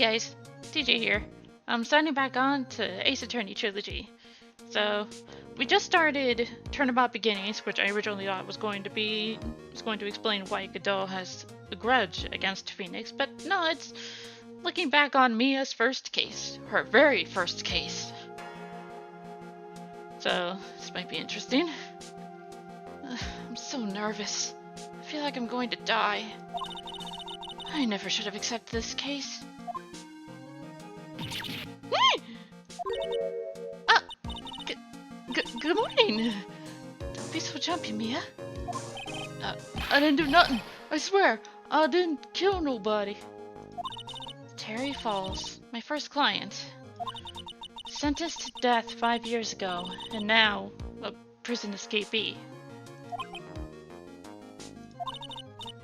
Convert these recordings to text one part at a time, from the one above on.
guys, TJ here. I'm signing back on to Ace Attorney Trilogy. So, we just started Turnabout Beginnings, which I originally thought was going to explain why Godot has a grudge against Phoenix, but no, it's looking back on Mia's first case, her very first case. So, this might be interesting. I'm so nervous. I feel like I'm going to die. I never should have accepted this case. Good morning. Don't be so jumpy, Mia. I didn't do nothing. I swear, I didn't kill nobody. Terry Falls, my first client. Sentenced to death 5 years ago, and now a prison escapee.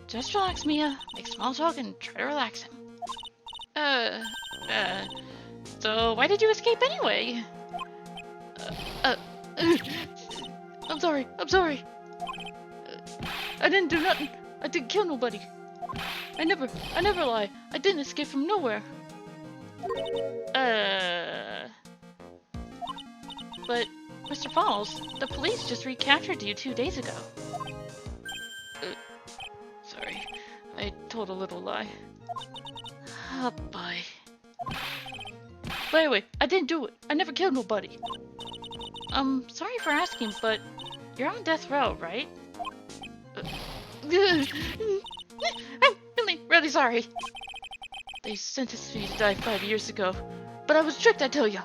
Just relax, Mia. Make small talk and try to relax him. So why did you escape anyway? I'm sorry. I didn't do nothing. I didn't kill nobody. I never lie. I didn't escape from nowhere. But, Mr. Falls, the police just recaptured you 2 days ago. Sorry. I told a little lie. Oh boy. But anyway, I didn't do it. I never killed nobody. Sorry for asking, but you're on death row, right? I'm really sorry. They sentenced me to die 5 years ago, but I was tricked, I tell ya.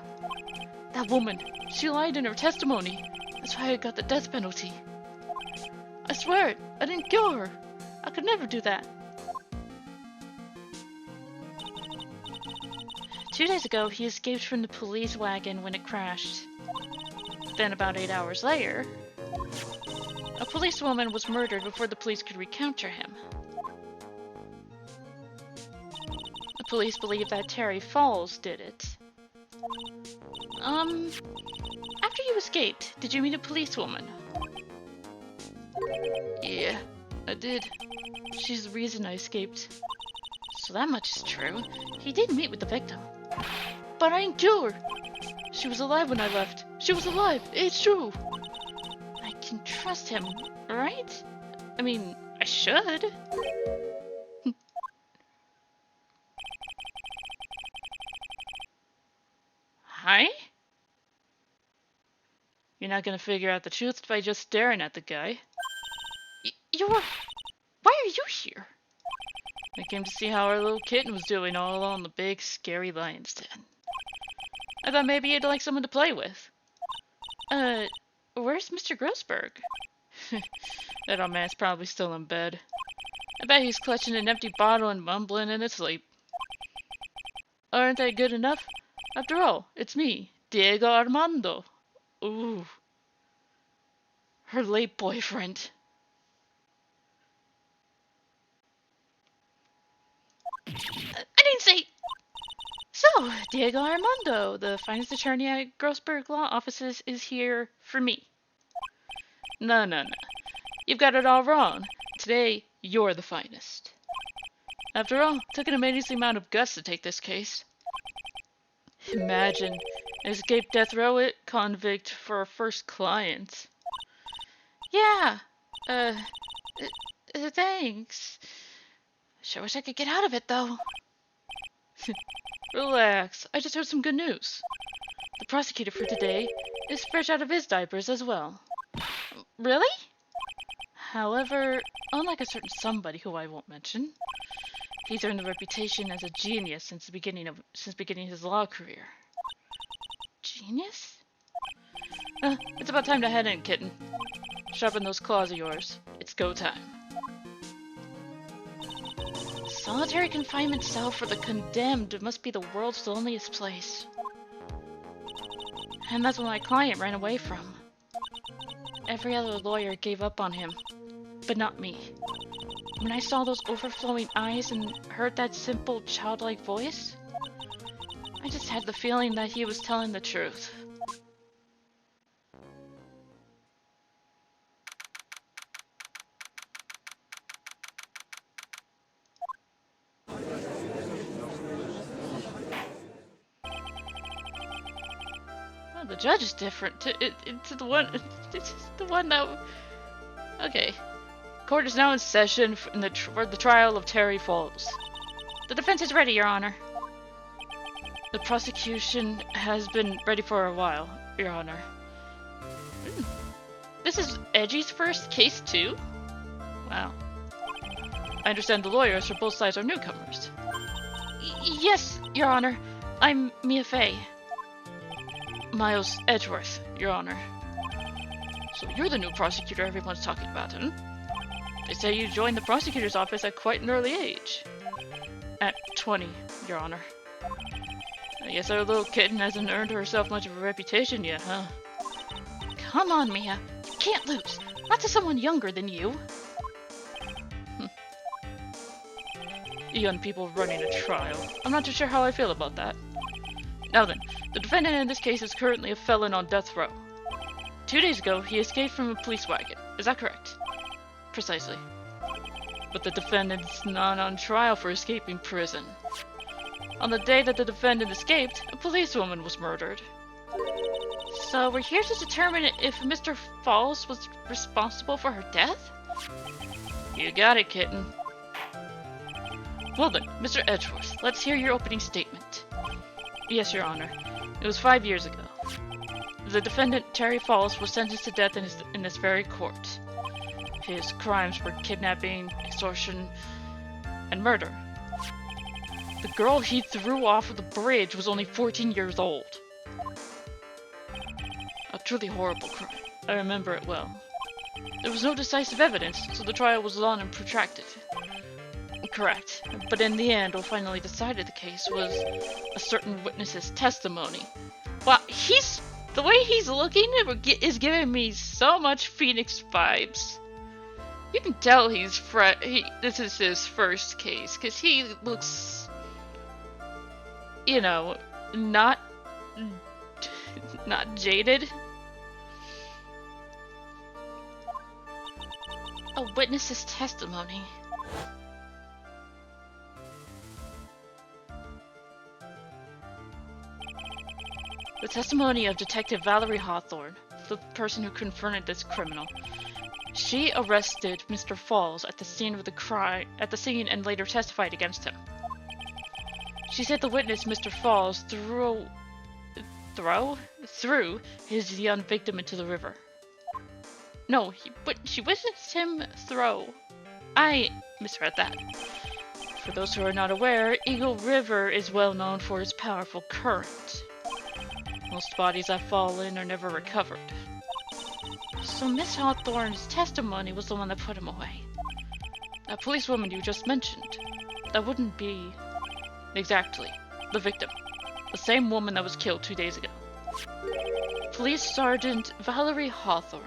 That woman, she lied in her testimony. That's why I got the death penalty. I swear it, I didn't kill her. I could never do that. 2 days ago, he escaped from the police wagon when it crashed. Then about 8 hours later, a policewoman was murdered before the police could recapture him. The police believe that Terry Falls did it. After you escaped, did you meet a policewoman? Yeah, I did. She's the reason I escaped. So that much is true. He did meet with the victim. But I didn't kill her. She was alive when I left. She was alive. It's true. I can trust him, right? I mean, I should. Hi? You're not gonna figure out the truth by just staring at the guy. Why are you here? I came to see how our little kitten was doing all alone in the big, scary lion's den. I thought maybe you'd like someone to play with. Where's Mr. Grossberg? That old man's probably still in bed. I bet he's clutching an empty bottle and mumbling in his sleep. Aren't they good enough? After all, it's me, Diego Armando. Ooh. Her late boyfriend. I didn't say... So, Diego Armando, the finest attorney at Grossberg Law Offices, is here for me. No. You've got it all wrong. Today, you're the finest. After all, it took an amazing amount of guts to take this case. Imagine, an escaped death row convict for our first client. Yeah, thanks. Sure wish I could get out of it, though. Relax, I just heard some good news. The prosecutor for today is fresh out of his diapers as well. Really? However, unlike a certain somebody who I won't mention, he's earned a reputation as a genius since beginning his law career. Genius? It's about time to head in, kitten. Sharpen those claws of yours. It's go time. Solitary confinement cell for the condemned must be the world's loneliest place. And that's what my client ran away from. Every other lawyer gave up on him, but not me. When I saw those overflowing eyes and heard that simple, childlike voice, I just had the feeling that he was telling the truth. Oh, the judge is different. It's the one. It's the one that. Okay. Court is now in session for the trial of Terry Falls. The defense is ready, Your Honor. The prosecution has been ready for a while, Your Honor. This is Edgy's first case too? Wow. I understand the lawyers for both sides are newcomers. Yes, Your Honor. I'm Mia Fey. Miles Edgeworth, Your Honor. So you're the new prosecutor everyone's talking about, huh? They say you joined the prosecutor's office at quite an early age. At 20, Your Honor. I guess our little kitten hasn't earned herself much of a reputation yet, huh? Come on, Mia. You can't lose. Not to someone younger than you. Young people running a trial. I'm not too sure how I feel about that. Now then, the defendant in this case is currently a felon on death row. 2 days ago, he escaped from a police wagon. Is that correct? Precisely. But the defendant's not on trial for escaping prison. On the day that the defendant escaped, a policewoman was murdered. So we're here to determine if Mr. Falls was responsible for her death? You got it, kitten. Well then, Mr. Edgeworth, let's hear your opening statement. Yes, Your Honor. It was 5 years ago. The defendant, Terry Falls, was sentenced to death in this very court. His crimes were kidnapping, extortion, and murder. The girl he threw off of the bridge was only 14 years old. A truly horrible crime. I remember it well. There was no decisive evidence, so the trial was long and protracted. Correct. But in the end, what finally decided the case was a certain witness's testimony. Wow, the way he's looking is giving me so much Phoenix vibes. You can tell this is his first case, because he looks, you know, not jaded. A witness's testimony. The testimony of Detective Valerie Hawthorne, the person who confronted this criminal. She arrested Mr. Falls at the scene of the crime, and later testified against him. She said the witness, Mr. Falls, threw his young victim into the river. No, she witnessed him throw. I misread that. For those who are not aware, Eagle River is well known for its powerful current. Most bodies that fall in are never recovered. So Miss Hawthorne's testimony was the one that put him away. That policewoman you just mentioned, that wouldn't be exactly the victim. The same woman that was killed 2 days ago. Police Sergeant Valerie Hawthorne.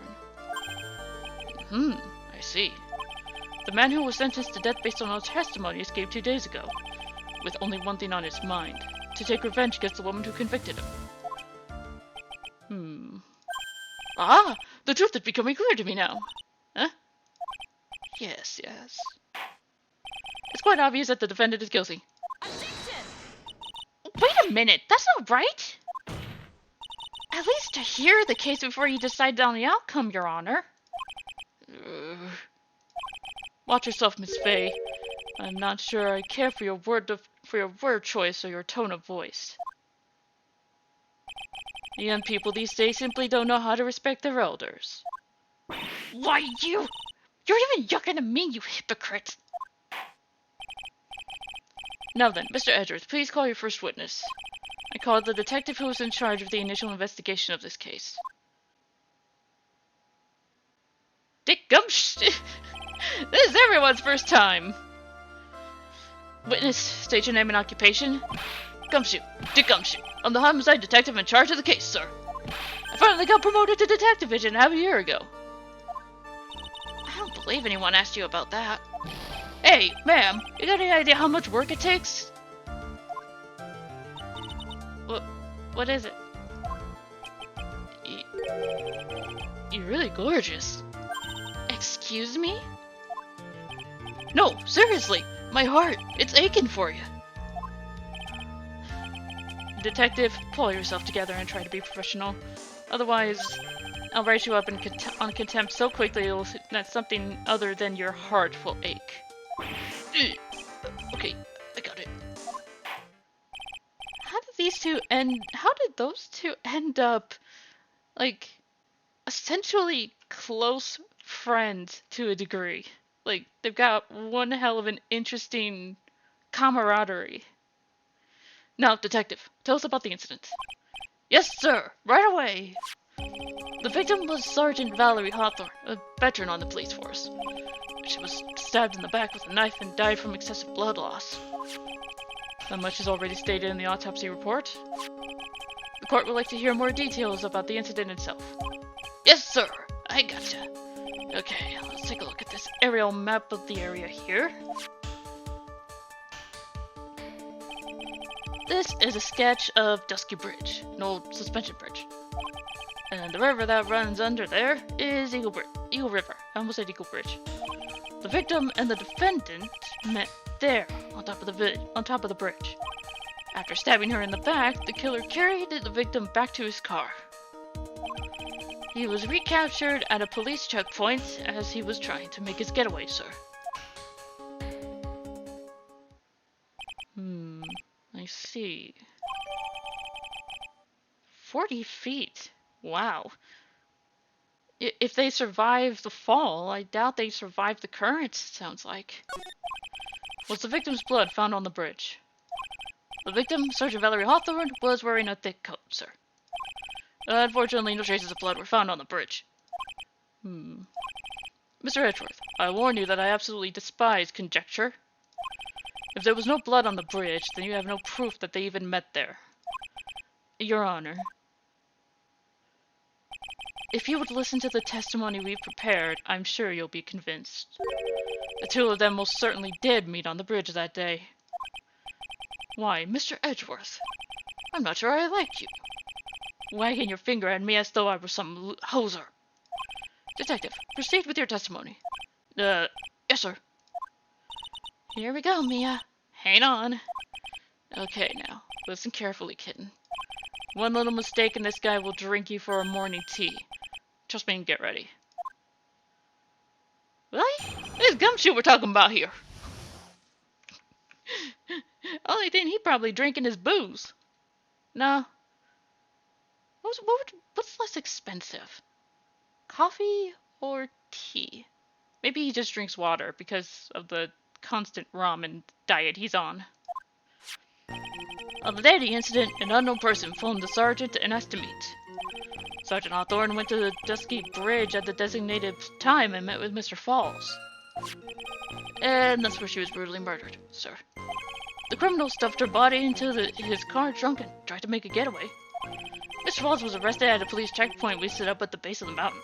I see. The man who was sentenced to death based on her testimony escaped 2 days ago, with only one thing on his mind: to take revenge against the woman who convicted him. Ah! The truth is becoming clear to me now. Huh? Yes. It's quite obvious that the defendant is guilty. Wait a minute! That's not right! At least to hear the case before you decide on the outcome, Your Honor. Watch yourself, Miss Fey. I'm not sure I care for your word choice or your tone of voice. The young people these days simply don't know how to respect their elders. Why, you're even younger than me, you hypocrite! Now then, Mr. Edgeworth, please call your first witness. I call the detective who was in charge of the initial investigation of this case. Dick Gumsh! This is everyone's first time! Witness, state your name and occupation. Gumshoe. Dick Gumshoe. I'm the homicide detective in charge of the case, sir. I finally got promoted to detective agent half a year ago. I don't believe anyone asked you about that. Hey, ma'am, you got any idea how much work it takes? What is it? You're really gorgeous. Excuse me? No, seriously, my heart, it's aching for you. Detective, pull yourself together and try to be professional. Otherwise, I'll write you up on contempt so quickly that something other than your heart will ache. Okay, I got it. How did those two end up, like, essentially close friends to a degree? Like, they've got one hell of an interesting camaraderie. Now, Detective, tell us about the incident. Yes, sir, right away! The victim was Sergeant Valerie Hawthorne, a veteran on the police force. She was stabbed in the back with a knife and died from excessive blood loss. That much is already stated in the autopsy report. The court would like to hear more details about the incident itself. Yes, sir! I gotcha. Okay, let's take a look at this aerial map of the area here. This is a sketch of Dusky Bridge, an old suspension bridge. And the river that runs under there is Eagle River. I almost said Eagle Bridge. The victim and the defendant met there, on top of the bridge. After stabbing her in the back, the killer carried the victim back to his car. He was recaptured at a police checkpoint as he was trying to make his getaway, sir. I see. 40 feet. Wow. If they survive the fall, I doubt they survive the currents, it sounds like. Was the victim's blood found on the bridge? The victim, Sergeant Valerie Hawthorne, was wearing a thick coat, sir. Unfortunately, no traces of blood were found on the bridge. Mr. Edgeworth, I warn you that I absolutely despise conjecture. If there was no blood on the bridge, then you have no proof that they even met there. Your Honor, if you would listen to the testimony we've prepared, I'm sure you'll be convinced. The two of them most certainly did meet on the bridge that day. Why, Mr. Edgeworth, I'm not sure I like you. Wagging your finger at me as though I were some hoser. Detective, proceed with your testimony. Yes, sir. Here we go, Mia. Hang on. Okay, now, listen carefully, kitten. One little mistake and this guy will drink you for a morning tea. Trust me and get ready. Really? This gumshoe we're talking about here. Only thing he probably drinking is booze. No. What's less expensive? Coffee or tea? Maybe he just drinks water because of the constant ramen diet he's on. On the day of the incident, an unknown person phoned the sergeant and asked to meet. Sergeant Hawthorne went to the Dusky Bridge at the designated time and met with Mr. Falls. And that's where she was brutally murdered, sir. The criminal stuffed her body into his car drunk and tried to make a getaway. Mr. Falls was arrested at a police checkpoint we set up at the base of the mountain.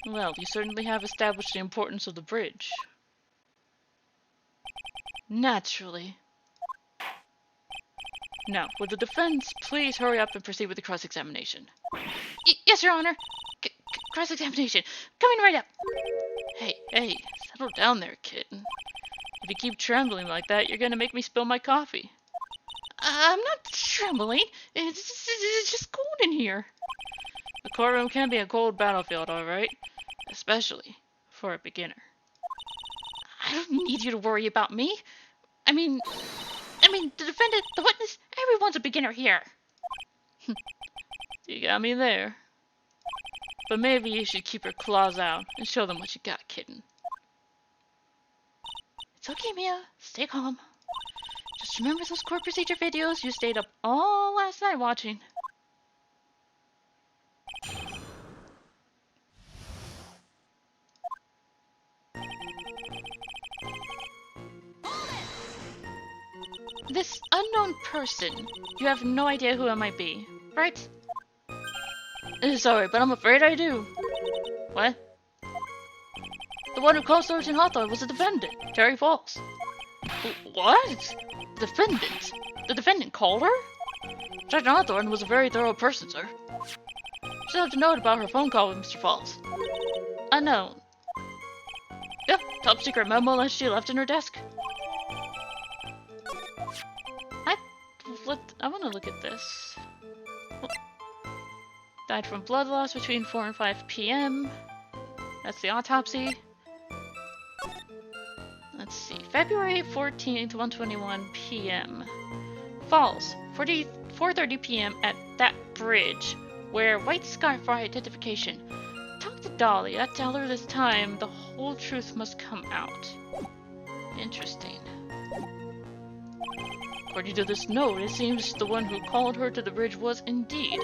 Well, you certainly have established the importance of the bridge. Naturally. Now, would the defense please hurry up and proceed with the cross-examination? Yes, Your Honor. Cross-examination. Coming right up. Hey, settle down there, kitten. If you keep trembling like that, you're gonna make me spill my coffee. I'm not trembling. It's just cold in here. The courtroom can be a cold battlefield, alright? Especially for a beginner. I don't need you to worry about me. I mean, the defendant, the witness, everyone's a beginner here. You got me there. But maybe you should keep your claws out and show them what you got, kitten. It's okay, Mia. Stay calm. Just remember those court procedure videos you stayed up all last night watching. This unknown person, you have no idea who it might be, right? Sorry, but I'm afraid I do. What? The one who called Sergeant Hawthorne was the defendant, Terry Falls. What? Defendant? The defendant called her? Sergeant Hawthorne was a very thorough person, sir. She left a note about her phone call with Mr. Falls. Unknown. Yep, top secret memo that she left in her desk. I want to look at this. Died from blood loss between 4 and 5 p.m. That's the autopsy. Let's see. February 14th, 1:21 p.m. Falls. 4:30 p.m. at that bridge. Wear white scarf for identification. Talk to Dahlia. Tell her this time the whole truth must come out. Interesting. According to this note, it seems the one who called her to the bridge was indeed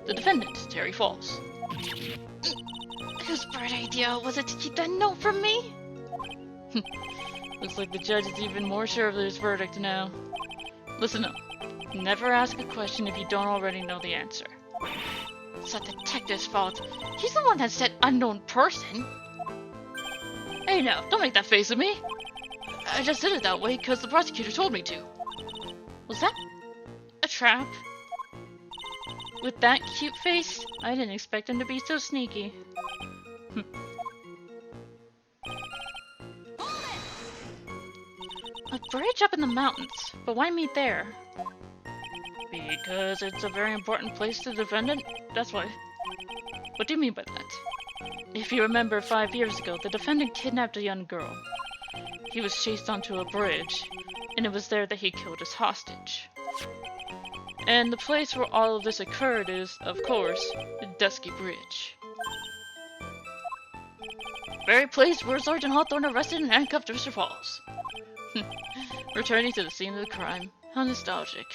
the defendant, Terry Falls. Whose bright idea was it to keep that note from me? Looks like the judge is even more sure of his verdict now. Listen up. Never ask a question if you don't already know the answer. It's the detective's fault. He's the one that said unknown person. Hey now, don't make that face at me. I just did it that way because the prosecutor told me to. Was that a trap? With that cute face, I didn't expect him to be so sneaky. A bridge up in the mountains, but why meet there? Because it's a very important place to the defendant, that's why. What do you mean by that? If you remember, 5 years ago, the defendant kidnapped a young girl. He was chased onto a bridge, and it was there that he killed his hostage. And the place where all of this occurred is, of course, the Dusky Bridge. Very place where Sergeant Hawthorne arrested and handcuffed Mr. Falls. Returning to the scene of the crime. How nostalgic.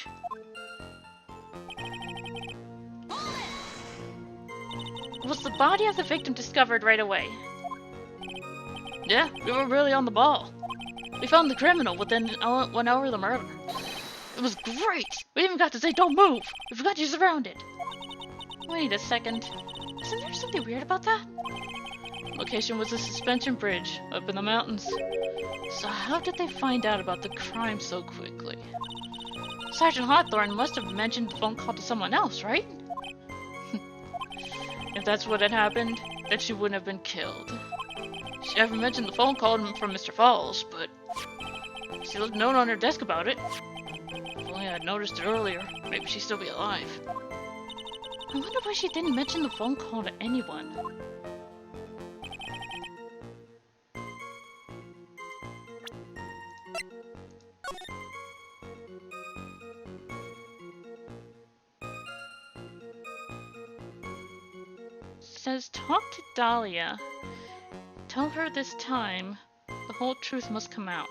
Was the body of the victim discovered right away? Yeah, we were really on the ball. We found the criminal within 1 hour of the murder. It was great! We even got to say, don't move! We forgot you're surrounded! Wait a second. Isn't there something weird about that? Location was a suspension bridge up in the mountains. So how did they find out about the crime so quickly? Sergeant Hawthorne must have mentioned the phone call to someone else, right? If that's what had happened, then she wouldn't have been killed. She never mentioned the phone call from Mr. Falls, but she left a note on her desk about it. If only I had noticed it earlier, maybe she'd still be alive. I wonder why she didn't mention the phone call to anyone. Says, talk to Dahlia. Tell her this time the whole truth must come out.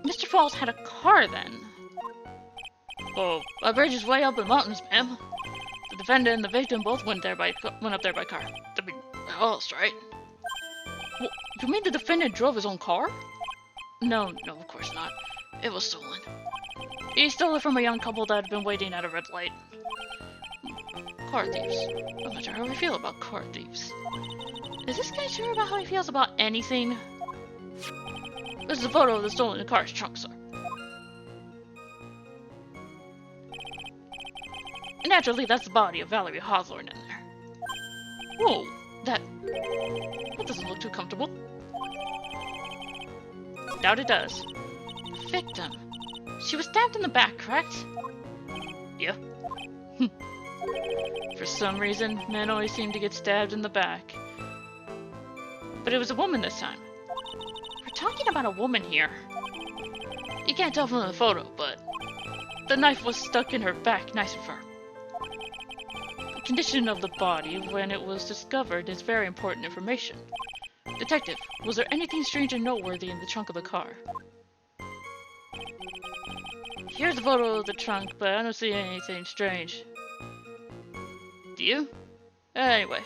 Mr. Falls had a car then. Oh, my bridge is way up in the mountains, ma'am. The defendant and the victim both went up there by car. I mean, how else, right? Well, you mean the defendant drove his own car? No, of course not. It was stolen. He stole it from a young couple that had been waiting at a red light. Car thieves. I'm not sure how we feel about car thieves. Is this guy sure about how he feels about anything? This is a photo of the stolen car's trunk, sir. Naturally, that's the body of Valerie Hawthorne in there. Whoa, that doesn't look too comfortable. Doubt it does. Victim. She was stabbed in the back, correct? Yeah. For some reason, men always seem to get stabbed in the back. But it was a woman this time. We're talking about a woman here. You can't tell from the photo, but the knife was stuck in her back nice and firm. The condition of the body when it was discovered is very important information. Detective, was there anything strange or noteworthy in the trunk of the car? Here's a photo of the trunk, but I don't see anything strange. Do you? Anyway.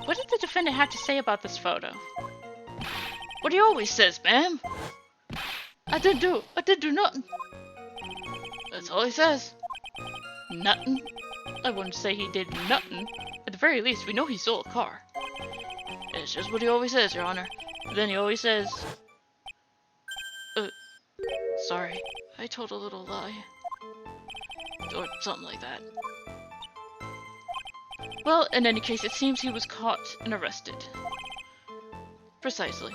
What did the defendant have to say about this photo? What he always says, ma'am. I didn't do nothing. That's all he says. Nothing? I wouldn't say he did nothing. At the very least, we know he stole a car. It's just what he always says, Your Honor. Then he always says... sorry, I told a little lie. Or something like that. Well, in any case, it seems he was caught and arrested. Precisely.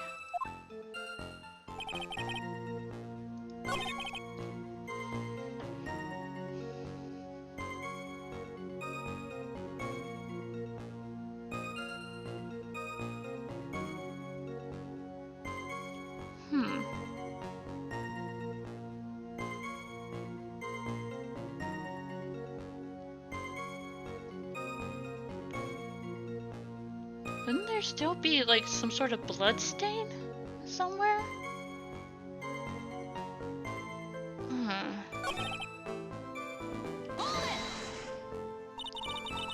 Wouldn't there still be, like, some sort of blood stain somewhere?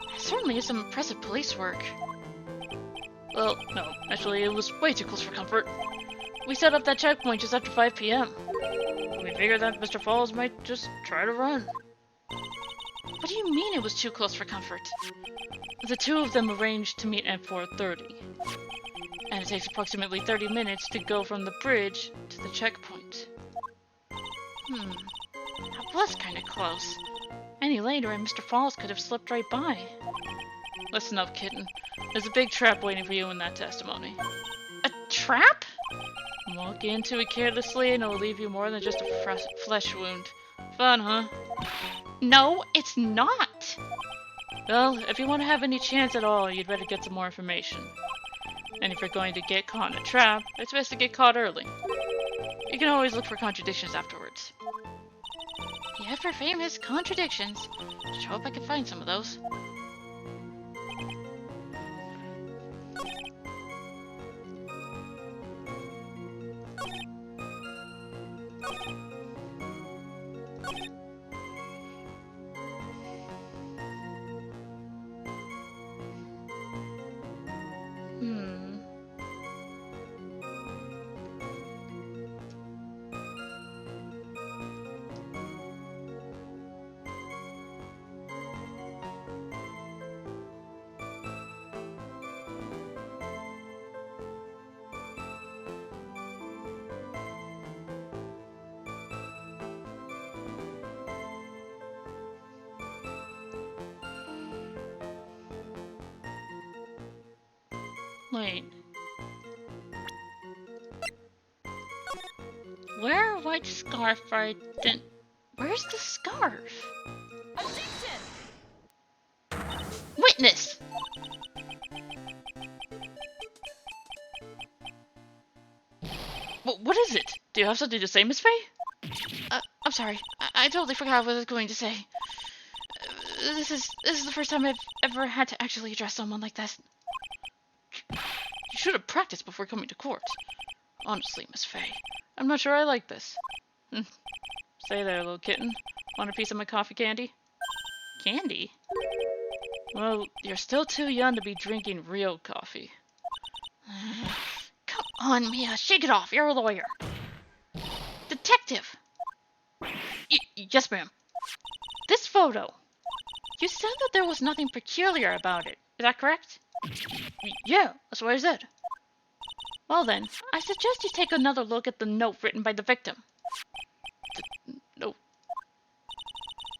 That certainly is some impressive police work. Well, no, actually, it was way too close for comfort. We set up that checkpoint just after 5 p.m. We figured that Mr. Falls might just try to run. What do you mean it was too close for comfort? The two of them arranged to meet at 4:30, and it takes approximately 30 minutes to go from the bridge to the checkpoint. That was kinda close. Any later and Mr. Falls could have slipped right by. Listen up, kitten. There's a big trap waiting for you in that testimony. A trap? Walk into it carelessly and it'll leave you more than just a flesh wound. Fun, huh? No, it's not! Well, if you want to have any chance at all, you'd better get some more information. And if you're going to get caught in a trap, it's best to get caught early. You can always look for contradictions afterwards. The ever-famous contradictions. Sure hope I can find some of those. Wait. Where white scarf I didn't... Where's the scarf? Objection! Witness! What is it? Do you have something to say, Miss Faye? I'm sorry. I totally forgot what I was going to say. This is the first time I've ever had to actually address someone like this. You should have practiced before coming to court. Honestly, Miss Faye, I'm not sure I like this. Say there, little kitten. Want a piece of my coffee candy? Candy? Well, you're still too young to be drinking real coffee. Come on, Mia, shake it off. You're a lawyer. Detective! Yes, ma'am. This photo. You said that there was nothing peculiar about it. Is that correct? Yeah, that's what I said. Well then, I suggest you take another look at the note written by the victim. The note?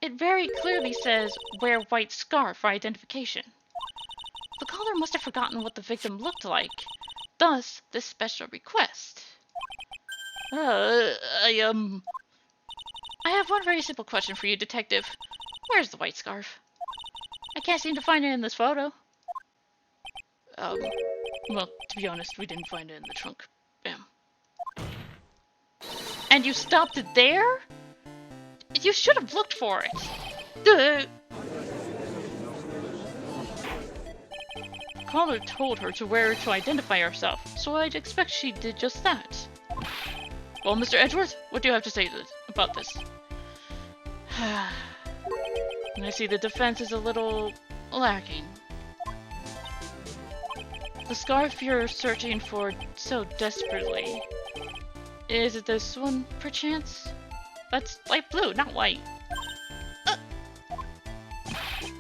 It very clearly says, wear white scarf for identification. The caller must have forgotten what the victim looked like. Thus, this special request. I have one very simple question for you, Detective. Where's the white scarf? I can't seem to find it in this photo. Well, to be honest, we didn't find it in the trunk. Bam. And you stopped it there? You should have looked for it. The caller told her to wear it to identify herself, so I'd expect she did just that. Well, Mr. Edgeworth, what do you have to say about this? I see the defense is a little lacking. The scarf you're searching for so desperately. Is it this one, perchance? That's light blue, not white.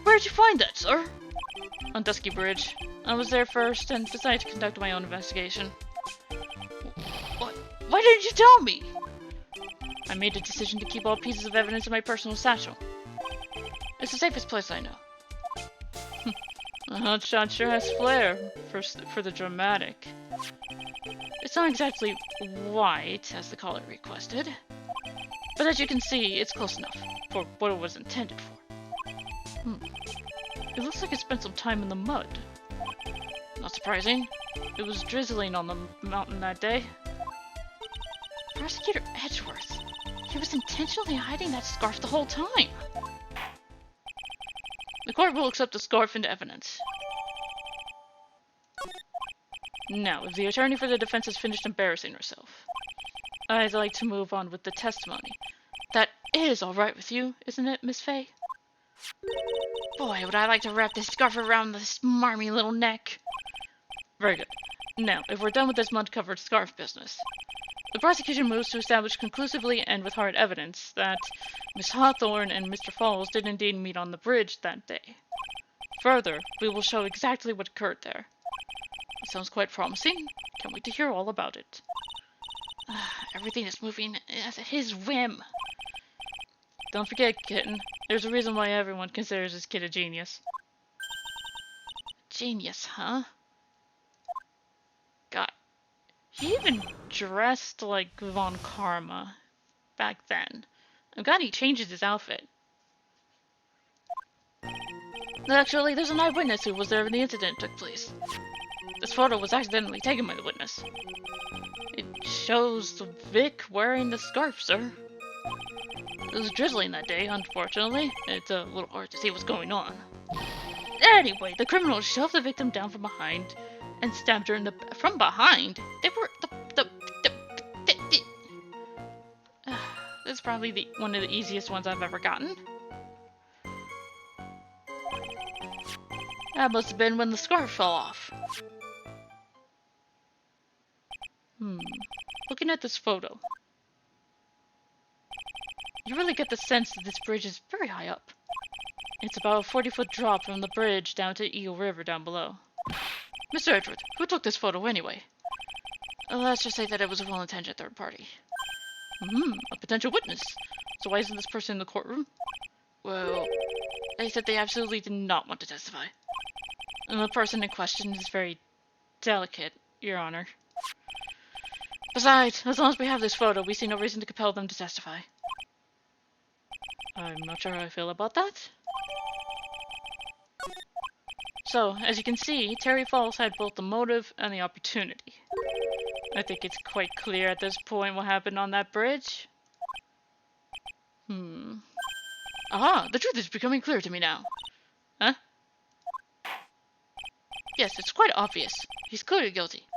Where'd you find that, sir? On Dusky Bridge. I was there first and decided to conduct my own investigation. What? Why didn't you tell me? I made a decision to keep all pieces of evidence in my personal satchel. It's the safest place I know. The hotshot sure has flair for the dramatic. It's not exactly white, as the caller requested, but as you can see, it's close enough for what it was intended for. It looks like it spent some time in the mud. Not surprising. It was drizzling on the mountain that day. Prosecutor Edgeworth. He was intentionally hiding that scarf the whole time. The court will accept the scarf into evidence. Now, if the attorney for the defense has finished embarrassing herself, I'd like to move on with the testimony. That is all right with you, isn't it, Miss Fay? Boy, would I like to wrap this scarf around this smarmy little neck. Very good. Now, if we're done with this mud-covered scarf business, the prosecution moves to establish conclusively and with hard evidence that Miss Hawthorne and Mr. Falls did indeed meet on the bridge that day. Further, we will show exactly what occurred there. It sounds quite promising. Can't wait to hear all about it. Everything is moving at his whim. Don't forget, kitten, there's a reason why everyone considers this kid a genius. Genius, huh? God. He even dressed like Von Karma back then. I'm glad he changed his outfit. Actually, there's an eyewitness who was there when the incident took place. This photo was accidentally taken by the witness. It shows Vic wearing the scarf, sir. It was drizzling that day, unfortunately. It's a little hard to see what's going on. Anyway, the criminal shoved the victim down from behind and stabbed her in the from behind. They were this is probably one of the easiest ones I've ever gotten. That must have been when the scarf fell off. Looking at this photo, you really get the sense that this bridge is very high up. It's about a 40-foot drop from the bridge down to Eagle River down below. Mr. Edgeworth, who took this photo anyway? Let's just say that it was a well-intentioned third party. A potential witness. So why isn't this person in the courtroom? Well, they said they absolutely did not want to testify. And the person in question is very delicate, Your Honor. Besides, as long as we have this photo, we see no reason to compel them to testify. I'm not sure how I feel about that. So, as you can see, Terry Falls had both the motive and the opportunity. I think it's quite clear at this point what happened on that bridge. Aha! The truth is becoming clear to me now. Huh? Yes, it's quite obvious. He's clearly guilty.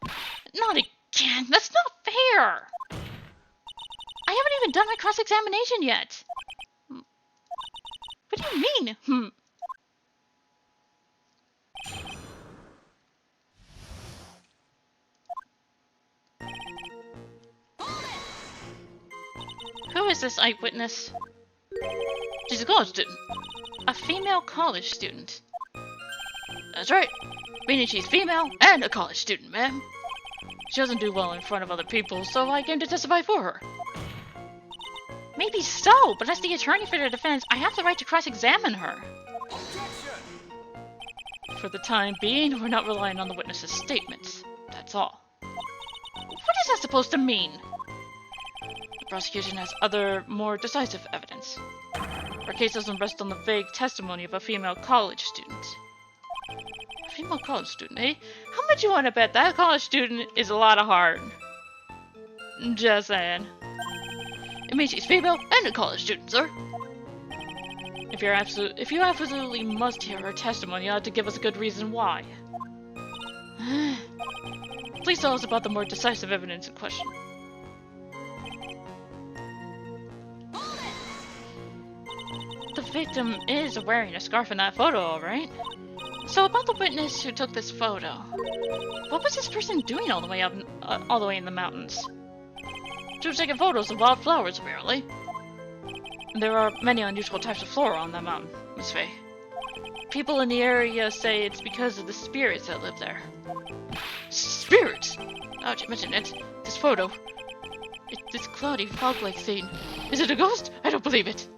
Not again! That's not fair! I haven't even done my cross-examination yet! What do you mean? Who is this eyewitness? She's a college student. A female college student. That's right. Meaning she's female and a college student, ma'am. She doesn't do well in front of other people, so I came to testify for her. Maybe so, but as the attorney for the defense, I have the right to cross-examine her. For the time being, we're not relying on the witness's statements. That's all. What is that supposed to mean? The prosecution has other, more decisive evidence. Our case doesn't rest on the vague testimony of a female college student. A female college student, eh? How much you want to bet that college student is a lot of heart? Just saying. It means she's female and a college student, sir. If you absolutely must hear her testimony, you ought to give us a good reason why. Please tell us about the more decisive evidence in question. The victim is wearing a scarf in that photo, alright? So about the witness who took this photo, what was this person doing all the way up, all the way in the mountains? She was taking photos of wild flowers, apparently. There are many unusual types of flora on that mountain, Miss Fay. People in the area say it's because of the spirits that live there. Spirits? Now that you mention it, this photo. This cloudy, fog-like thing. Is it a ghost? I don't believe it.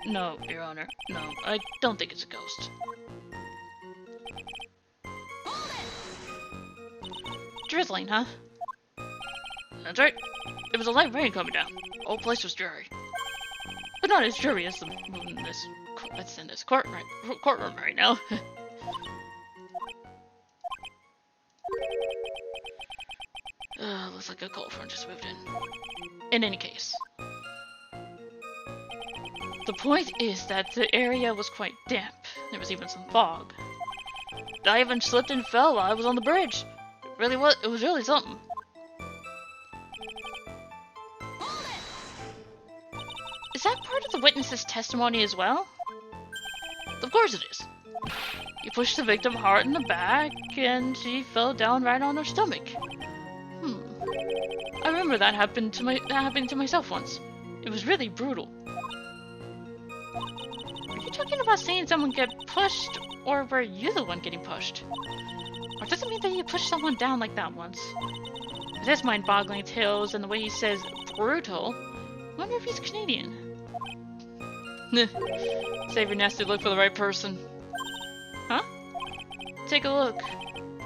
No, Your Honor. No, I don't think it's a ghost. drizzling, huh? That's right. It was a light rain coming down. The whole place was dreary. But not as dreary as the moon in this courtroom right now. Looks like a cold front just moved in. In any case. The point is that the area was quite damp. There was even some fog. I even slipped and fell while I was on the bridge. It was really something. Is that part of the witness's testimony as well? Of course it is. You pushed the victim hard in the back, and she fell down right on her stomach. I remember that happened to myself once. It was really brutal. Are you talking about seeing someone get pushed, or were you the one getting pushed? Or does it mean that you pushed someone down like that once? With his mind-boggling tales and the way he says brutal, I wonder if he's Canadian. Save your nasty look for the right person. Huh? Take a look.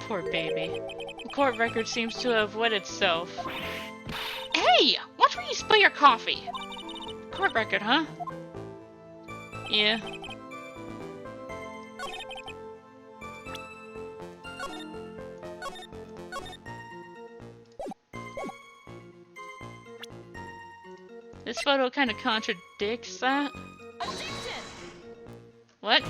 Poor baby. The court record seems to have wet itself. Hey! Watch where you spill your coffee! Court record, huh? Yeah. This photo kind of contradicts that. What?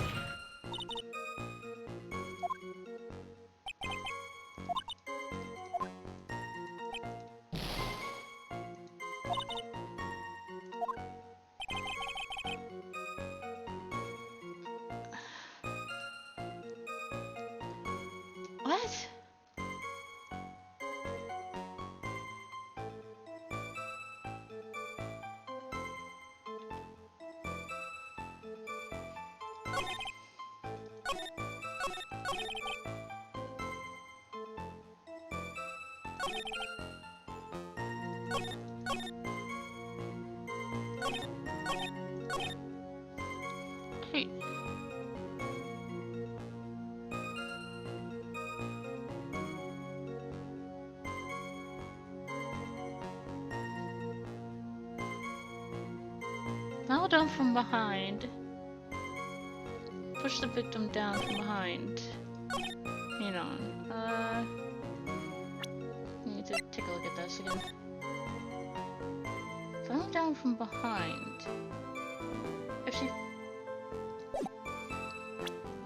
What? Hey. Bow down from behind. Push the victim down from behind. Hang on. Need to take a look at this again. Bow down from behind. If she...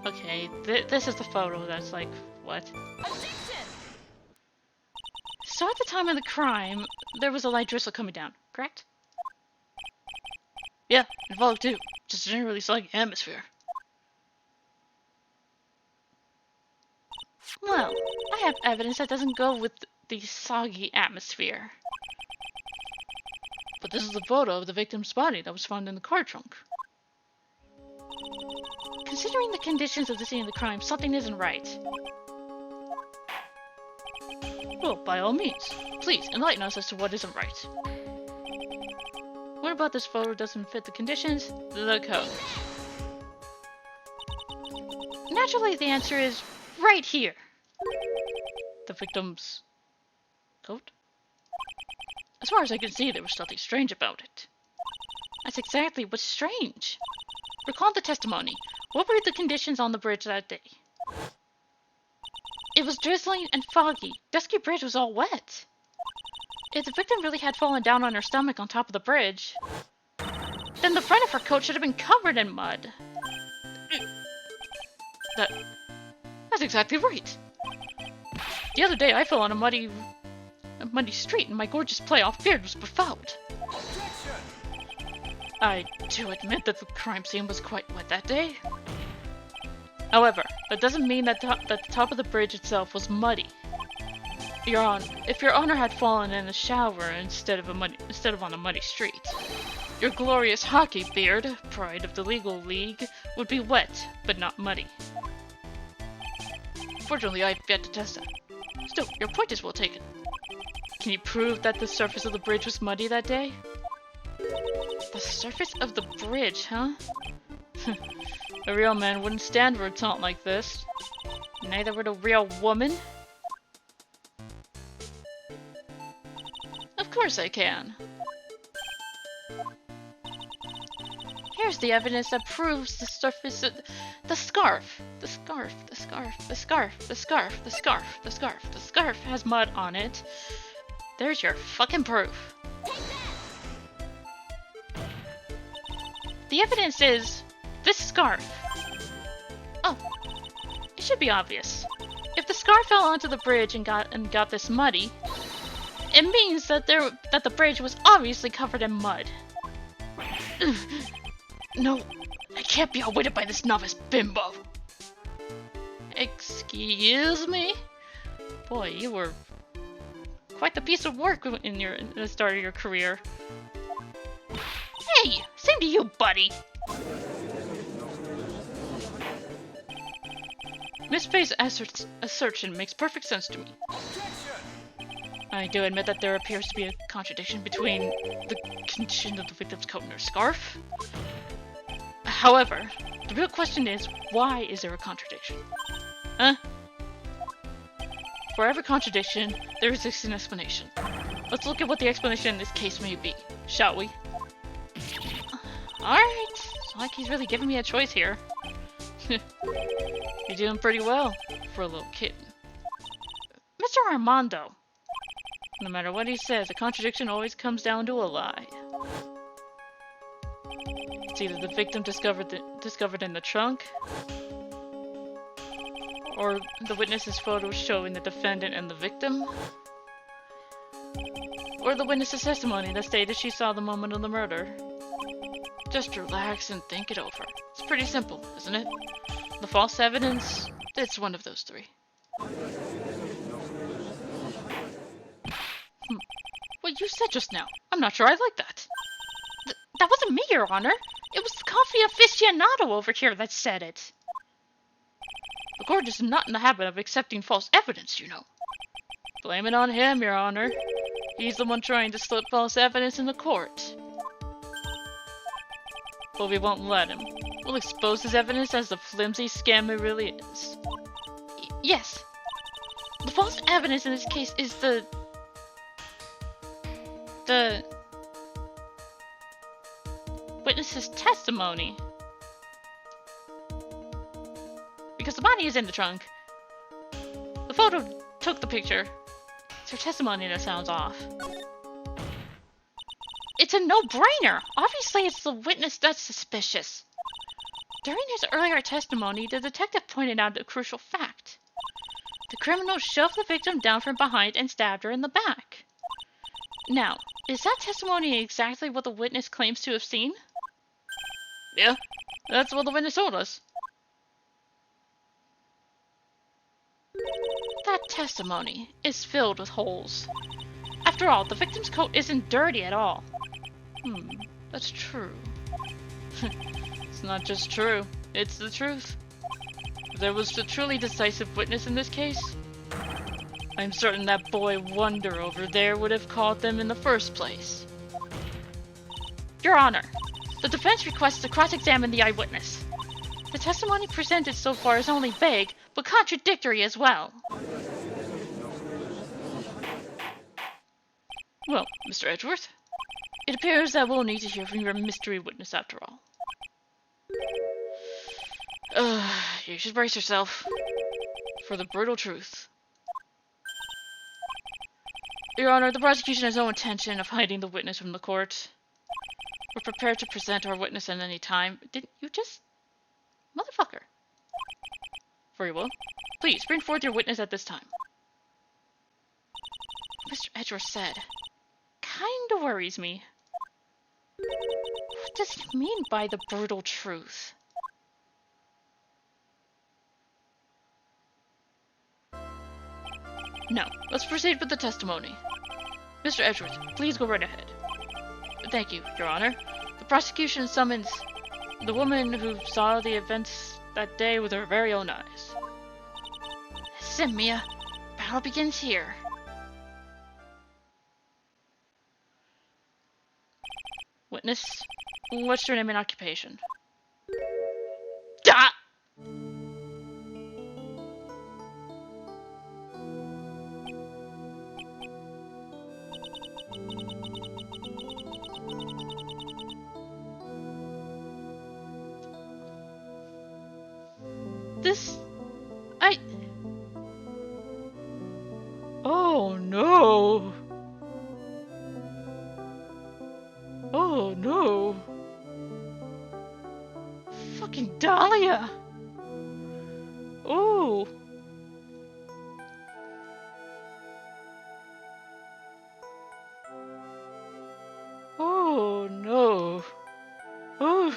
Okay, this is the photo that's like, what? So at the time of the crime, there was a light drizzle coming down, correct? Yeah, and fog too. Just a generally soggy atmosphere. Well, I have evidence that doesn't go with the soggy atmosphere. But this is a photo of the victim's body that was found in the car trunk. Considering the conditions of the scene of the crime, something isn't right. Well, by all means, please enlighten us as to what isn't right. What about this photo doesn't fit the conditions? The code. Naturally, the answer is right here. The victim's coat? As far as I can see, there was something strange about it. That's exactly what's strange. Recall the testimony. What were the conditions on the bridge that day? It was drizzling and foggy. Dusky Bridge was all wet. If the victim really had fallen down on her stomach on top of the bridge, then the front of her coat should have been covered in mud. That's exactly right. The other day I fell on a muddy street and my gorgeous playoff beard was befouled. I do admit that the crime scene was quite wet that day. However, that doesn't mean that the top of the bridge itself was muddy. If your honor had fallen in a shower instead of on a muddy street, your glorious hockey beard, pride of the legal league, would be wet, but not muddy. Fortunately, I've yet to test that. Still, your point is well taken. Can you prove that the surface of the bridge was muddy that day? The surface of the bridge, huh? A real man wouldn't stand for a taunt like this. Neither would a real woman. course I can. Here's the evidence that proves the surface of the scarf. The scarf, the scarf, the scarf, the scarf, the scarf, the scarf, the scarf has mud on it. There's your fucking proof. The evidence is this scarf. Oh, it should be obvious. If the scarf fell onto the bridge and got this muddy, it means that the bridge was obviously covered in mud. No, I can't be outwitted by this novice bimbo. Excuse me? Boy, you were quite the piece of work in the start of your career. Hey, same to you, buddy. Miss Faye's assertion makes perfect sense to me. I do admit that there appears to be a contradiction between the condition of the victim's coat and her scarf. However, the real question is, why is there a contradiction? Huh? For every contradiction, there exists an explanation. Let's look at what the explanation in this case may be, shall we? Alright, it's not like he's really giving me a choice here. You're doing pretty well for a little kitten. Mr. Armando. No matter what he says, a contradiction always comes down to a lie. It's either the victim discovered in the trunk, or the witness's photos showing the defendant and the victim, or the witness's testimony that stated she saw the moment of the murder. Just relax and think it over. It's pretty simple, isn't it? The false evidence, it's one of those three. What you said just now, I'm not sure I like that. That wasn't me, Your Honor. It was the coffee aficionado over here that said it. The court is not in the habit of accepting false evidence, you know. Blame it on him, Your Honor. He's the one trying to slip false evidence in the court. But we won't let him. We'll expose his evidence as the flimsy scam it really is. Yes. The false evidence in this case is the witness's testimony. Because the body is in the trunk. The photo took the picture. It's her testimony that sounds off. It's a no-brainer! Obviously it's the witness that's suspicious. During his earlier testimony, the detective pointed out a crucial fact. The criminal shoved the victim down from behind and stabbed her in the back. Now, is that testimony exactly what the witness claims to have seen? Yeah, that's what the witness told us. That testimony is filled with holes. After all, the victim's coat isn't dirty at all. That's true. It's not just true, it's the truth. If there was a truly decisive witness in this case, I'm certain that boy Wonder over there would have called them in the first place. Your Honor, the defense requests to cross-examine the eyewitness. The testimony presented so far is only vague, but contradictory as well. Well, Mr. Edgeworth, it appears that we'll need to hear from your mystery witness after all. You should brace yourself for the brutal truth. Your Honor, the prosecution has no intention of hiding the witness from the court. We're prepared to present our witness at any time. Didn't you just... Motherfucker. Very well. Please, bring forth your witness at this time. Mr. Edgeworth said, kinda worries me. What does he mean by the brutal truth? No, let's proceed with the testimony. Mr. Edgeworth, please go right ahead. Thank you, Your Honor. The prosecution summons the woman who saw the events that day with her very own eyes. Listen, Mia. Battle begins here. Witness, what's your name and occupation? Ah! this... I... Oh no! Oh no! Fucking Dahlia! Oh! Oh no! Oh!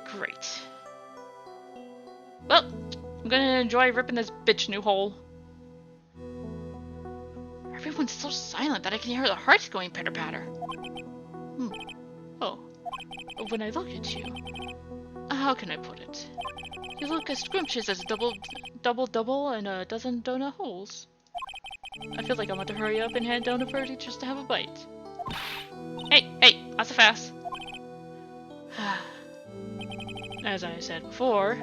Great. Well, I'm gonna enjoy ripping this bitch new hole. Everyone's so silent that I can hear their hearts going pitter-patter. Oh. When I look at you... How can I put it? You look as scrumptious as a double and a dozen donut holes. I feel like I want to hurry up and hand down a birdie just to have a bite. Hey, not so fast. As I said before,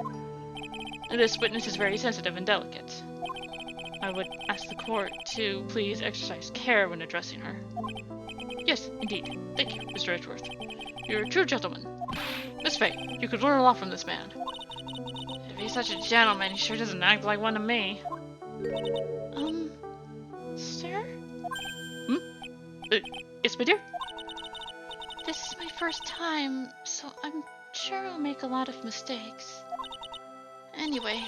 this witness is very sensitive and delicate. I would ask the court to please exercise care when addressing her. Yes, indeed. Thank you, Mr. Edgeworth. You're a true gentleman. Miss Faye, you could learn a lot from this man. If he's such a gentleman, he sure doesn't act like one to me. Sir? Yes, my dear? This is my first time, so I'm sure I'll make a lot of mistakes. Anyway,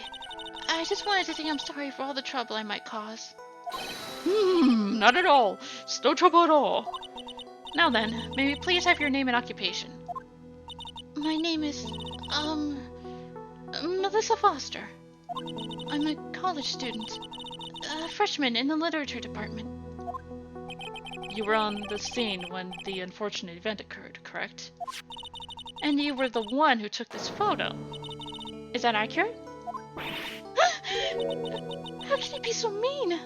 I just wanted to say I'm sorry for all the trouble I might cause. Not at all. It's no trouble at all. Now then, may we please have your name and occupation? My name is, Melissa Foster. I'm a college student. A freshman in the literature department. You were on the scene when the unfortunate event occurred, correct? And you were the one who took this photo. Is that accurate? How can you be so mean?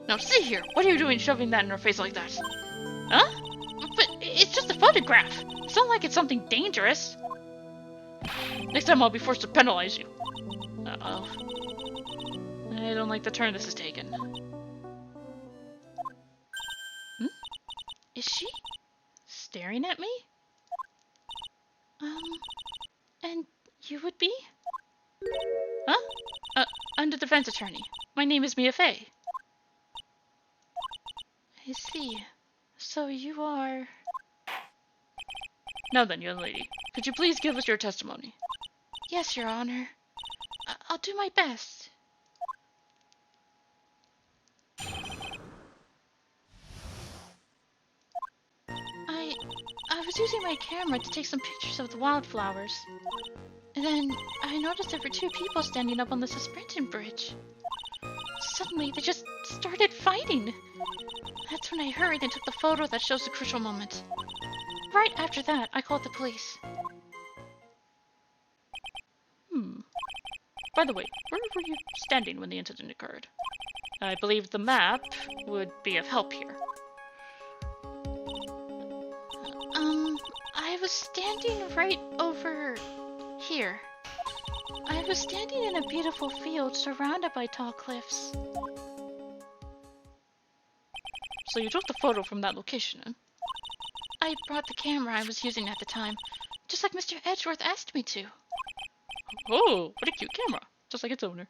Now see here, what are you doing shoving that in her face like that? Huh? But it's just a photograph. It's not like it's something dangerous. Next time I'll be forced to penalize you. Uh-oh. I don't like the turn this has taken. Is she staring at me? And you would be? Huh? I'm the defense attorney. My name is Mia Fey. I see. So you are... Now then, young lady, could you please give us your testimony? Yes, Your Honor. I'll do my best. I was using my camera to take some pictures of the wildflowers. And then I noticed there were two people standing up on the suspension bridge. Suddenly, they just started fighting. That's when I hurried and took the photo that shows the crucial moment. Right after that, I called the police. By the way, where were you standing when the incident occurred? I believe the map would be of help here. I was standing right over here. I was standing in a beautiful field surrounded by tall cliffs. So you took the photo from that location, huh? I brought the camera I was using at the time, just like Mr. Edgeworth asked me to. Oh, what a cute camera, just like its owner.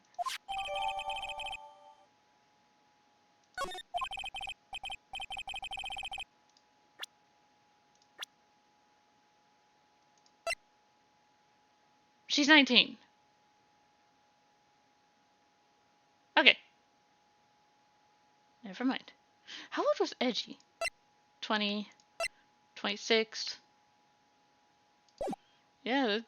She's 19. Okay. Never mind. How old was Edgy? 20, 26. Yeah.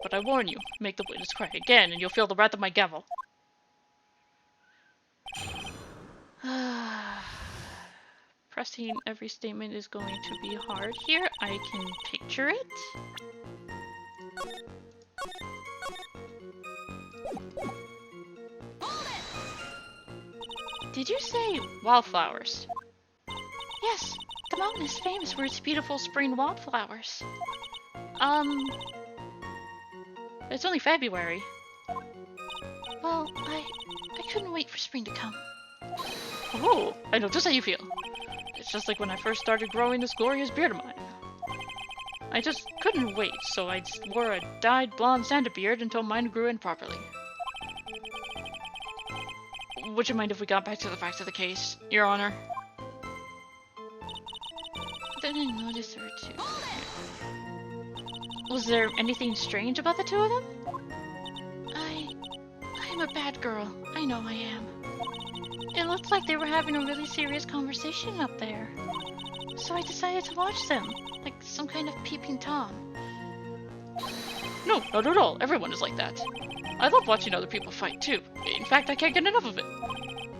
But I warn you, make the witness cry again and you'll feel the wrath of my gavel. Pressing every statement is going to be hard here. I can picture it. Did you say wildflowers? Yes, the mountain is famous for its beautiful spring wildflowers. It's only February. Well, I couldn't wait for spring to come. Oh, I know just how you feel. It's just like when I first started growing this glorious beard of mine. I just couldn't wait, so I wore a dyed blonde Santa beard until mine grew in properly. Would you mind if we got back to the facts of the case, Your Honor? Then I noticed there were two. Was there anything strange about the two of them? I'm a bad girl. I know I am. It looked like they were having a really serious conversation up there. So I decided to watch them, like some kind of peeping Tom. No, not at all. Everyone is like that. I love watching other people fight too. In fact, I can't get enough of it.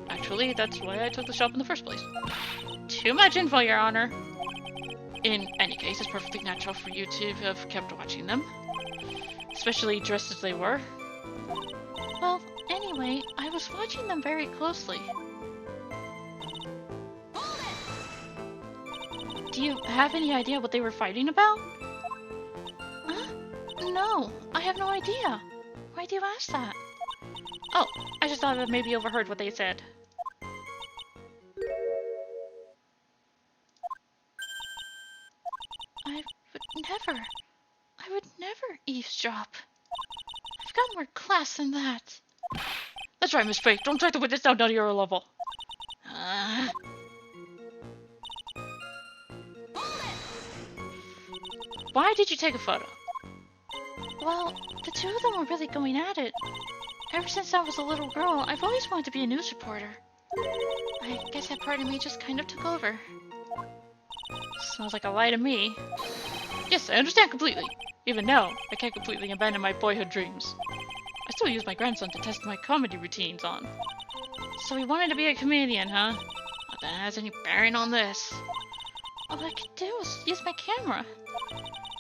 Actually, that's why I took the shop in the first place. Too much info, Your Honor. In any case, it's perfectly natural for you to have kept watching them. Especially dressed as they were. Well, anyway, I was watching them very closely. Do you have any idea what they were fighting about? Huh? No, I have no idea. Why do you ask that? Oh, I just thought I maybe overheard what they said. I would never eavesdrop. I've got more class than that. That's right, Miss Faye. Don't try to witness down to your level. Why did you take a photo? Well, the two of them were really going at it. Ever since I was a little girl, I've always wanted to be a news reporter. I guess that part of me just kind of took over. Sounds like a lie to me. Yes, I understand completely. Even now, I can't completely abandon my boyhood dreams. I still use my grandson to test my comedy routines on. So he wanted to be a comedian, huh? Not that it has any bearing on this. All I could do was use my camera.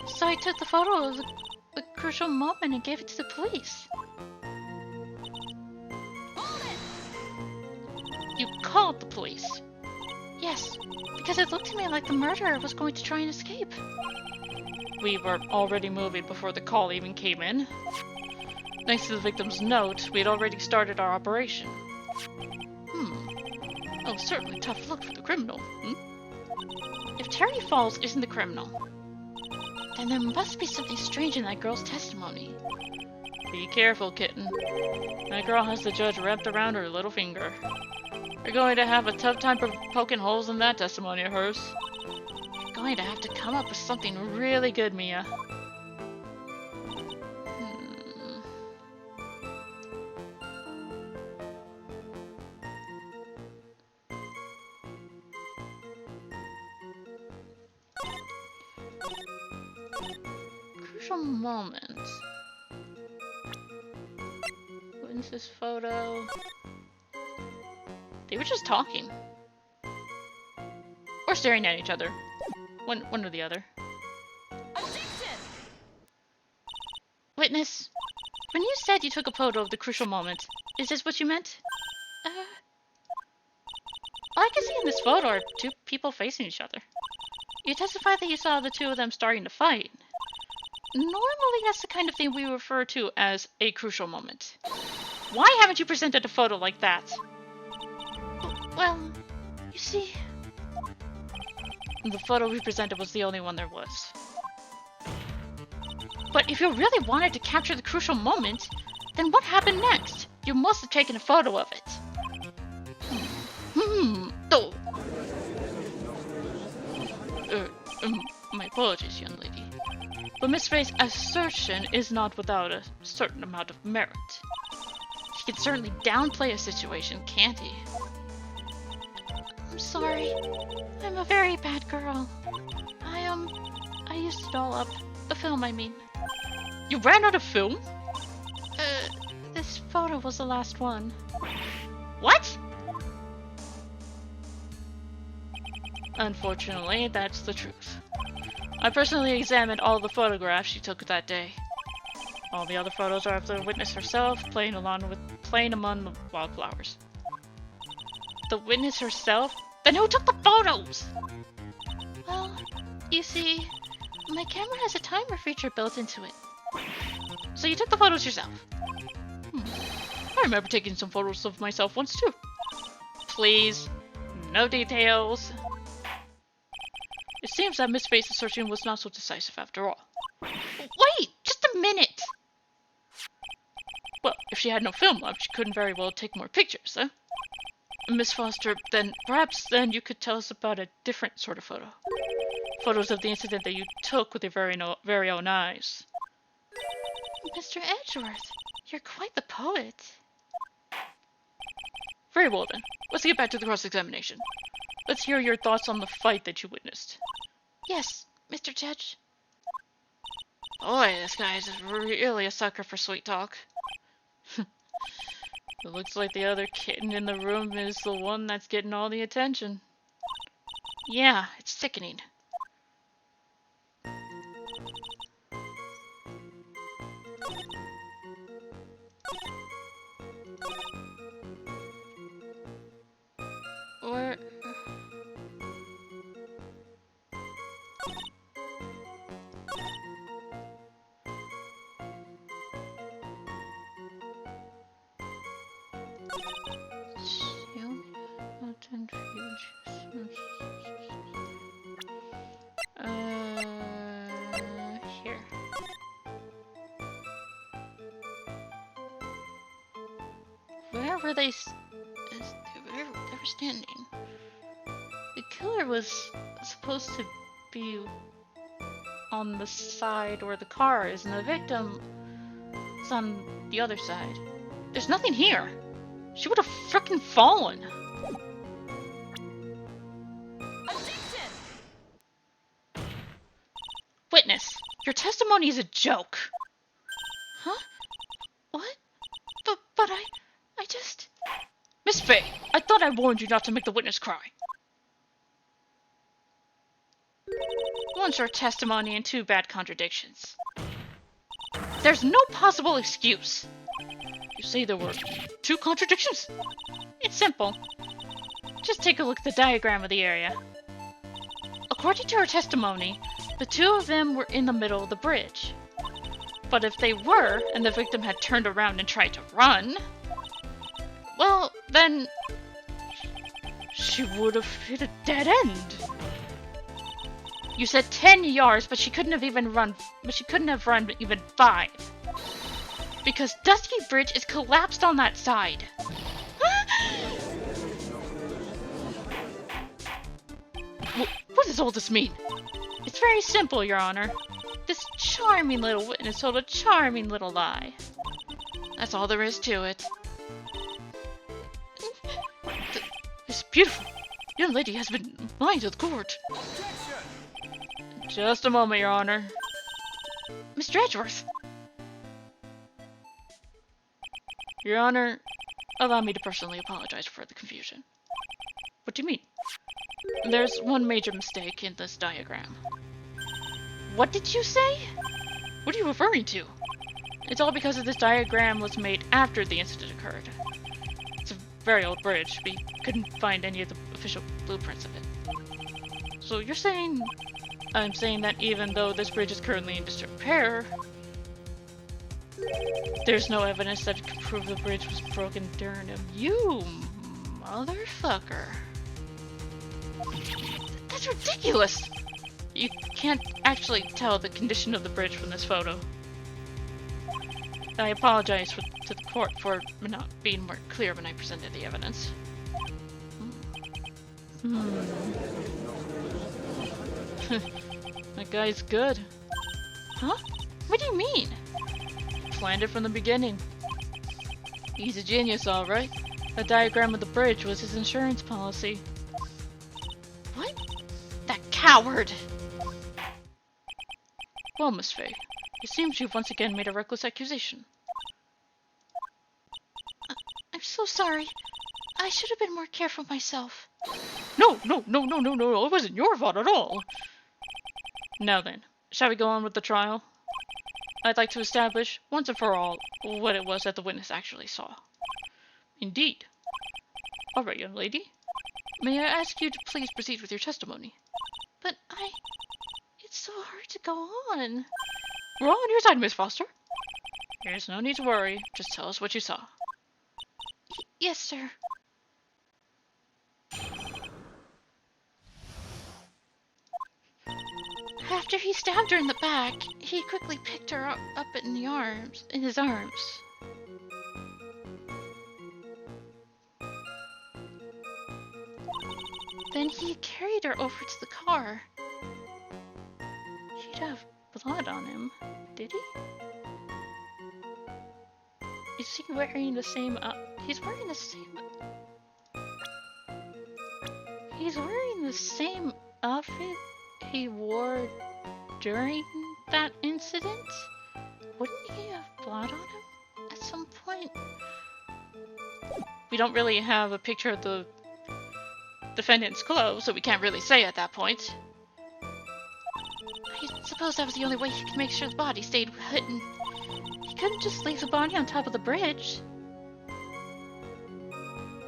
So I took the photo of the crucial moment and gave it to the police. You called the police? Yes, because it looked to me like the murderer was going to try and escape. We were already moving before the call even came in. Thanks to the victim's note, we had already started our operation. Oh, certainly tough luck for the criminal, If Terry Falls isn't the criminal, then there must be something strange in that girl's testimony. Be careful, kitten. That girl has the judge wrapped around her little finger. You're going to have a tough time poking holes in that testimony of hers. You're going to have to come up with something really good, Mia. Crucial moment. When's this photo? They were just talking. Or staring at each other. One or the other. Objection! Witness, when you said you took a photo of the crucial moment, is this what you meant? All I can see in this photo are two people facing each other. You testified that you saw the two of them starting to fight. Normally, that's the kind of thing we refer to as a crucial moment. Why haven't you presented a photo like that? Well, you see... The photo we presented was the only one there was. But if you really wanted to capture the crucial moment, then what happened next? You must have taken a photo of it. Oh. My apologies, young lady. But Miss Faye's assertion is not without a certain amount of merit. He can certainly downplay a situation, can't he? I'm sorry. I'm a very bad girl. I used it all up. The film, I mean. You ran out of film? This photo was the last one. What? Unfortunately, that's the truth. I personally examined all the photographs she took that day. All the other photos are of the witness herself, playing among the wildflowers. The witness herself? Then who took the photos? Well, you see, my camera has a timer feature built into it. So you took the photos yourself? I remember taking some photos of myself once too. Please, no details. It seems that Miss Faye's assertion was not so decisive after all. Wait! Just a minute! Well, if she had no film left, she couldn't very well take more pictures, huh? Miss Foster, then perhaps then you could tell us about a different sort of photo. Photos of the incident that you took with your very own eyes. Mr. Edgeworth, you're quite the poet. Very well then. Let's get back to the cross-examination. Let's hear your thoughts on the fight that you witnessed. Yes, Mr. Judge. Boy, this guy is really a sucker for sweet talk. It looks like the other kitten in the room is the one that's getting all the attention. Yeah, it's sickening. Where... Here. Where were they standing? The killer was supposed to be on the side where the car is, and the victim is on the other side. There's nothing here. She would have frickin' fallen. Objection! Witness, your testimony is a joke. Huh? What? But I just... Miss Faye, I thought I warned you not to make the witness cry. One short testimony and two bad contradictions. There's no possible excuse. You say there were two contradictions? It's simple. Just take a look at the diagram of the area. According to her testimony, the two of them were in the middle of the bridge. But if they were, and the victim had turned around and tried to run, well, then she would have hit a dead end. You said 10 yards, but she couldn't have run even 5. Because Dusky Bridge is collapsed on that side. What does all this mean? It's very simple, Your Honor. This charming little witness told a charming little lie. That's all there is to it. This beautiful young lady has been lying to the court. Just a moment, Your Honor. Mr. Edgeworth! Your Honor, allow me to personally apologize for the confusion. What do you mean? There's one major mistake in this diagram. What did you say? What are you referring to? It's all because of this diagram was made after the incident occurred. It's a very old bridge. We couldn't find any of the official blueprints of it. So you're saying... I'm saying that even though this bridge is currently in disrepair, there's no evidence that could prove the bridge was broken during a... You motherfucker. That's ridiculous! You can't actually tell the condition of the bridge from this photo. I apologize to the court for not being more clear when I presented the evidence. That guy's good. Huh? What do you mean? Planned it from the beginning. He's a genius, alright. The diagram of the bridge was his insurance policy. What? That coward! Well, Miss Faye, it seems you've once again made a reckless accusation. I'm so sorry. I should have been more careful myself. No, it wasn't your fault at all. Now then, shall we go on with the trial? I'd like to establish, once and for all, what it was that the witness actually saw. Indeed. Alright, young lady. May I ask you to please proceed with your testimony? But it's so hard to go on. We're all on your side, Miss Foster. There's no need to worry. Just tell us what you saw. Yes, sir. After he stabbed her in the back, he quickly picked her up in his arms. Then he carried her over to the car. He'd have blood on him, did he? Is he wearing the same, he's wearing the same... He's wearing the same outfit he wore during that incident? Wouldn't he have blood on him at some point? We don't really have a picture of the defendant's clothes, so we can't really say at that point. I suppose that was the only way he could make sure the body stayed hidden. He couldn't just leave the body on top of the bridge.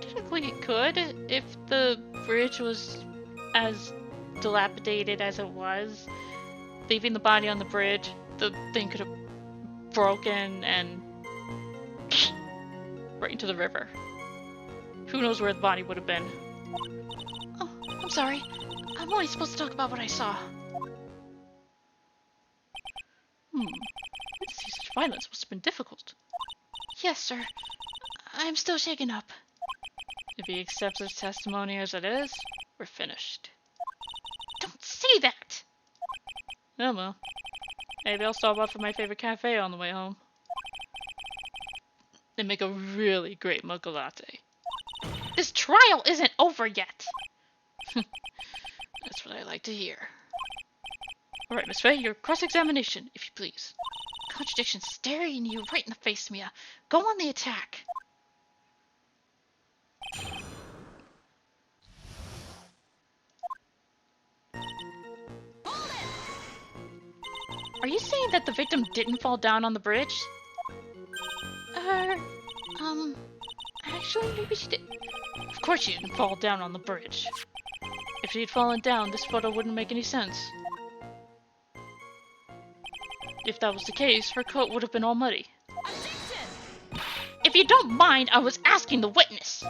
Technically he could, if the bridge was as dilapidated as it was. Leaving the body on the bridge, the thing could have broken and right into the river. Who knows where the body would have been. Oh, I'm sorry. I'm only supposed to talk about what I saw. Witnessing such violence must have been difficult. Yes, sir. I'm still shaken up. If he accepts his testimony as it is, we're finished. Don't say that! Oh well. Maybe I'll stop off at my favorite cafe on the way home. They make a really great mocha latte. This trial isn't over yet! That's what I like to hear. Alright, Miss Faye, your cross-examination, if you please. Contradiction staring you right in the face, Mia. Go on the attack. Are you saying that the victim didn't fall down on the bridge? Actually, maybe she did. Of course she didn't fall down on the bridge. If she had fallen down, this photo wouldn't make any sense. If that was the case, her coat would have been all muddy. If you don't mind, I was asking the witness!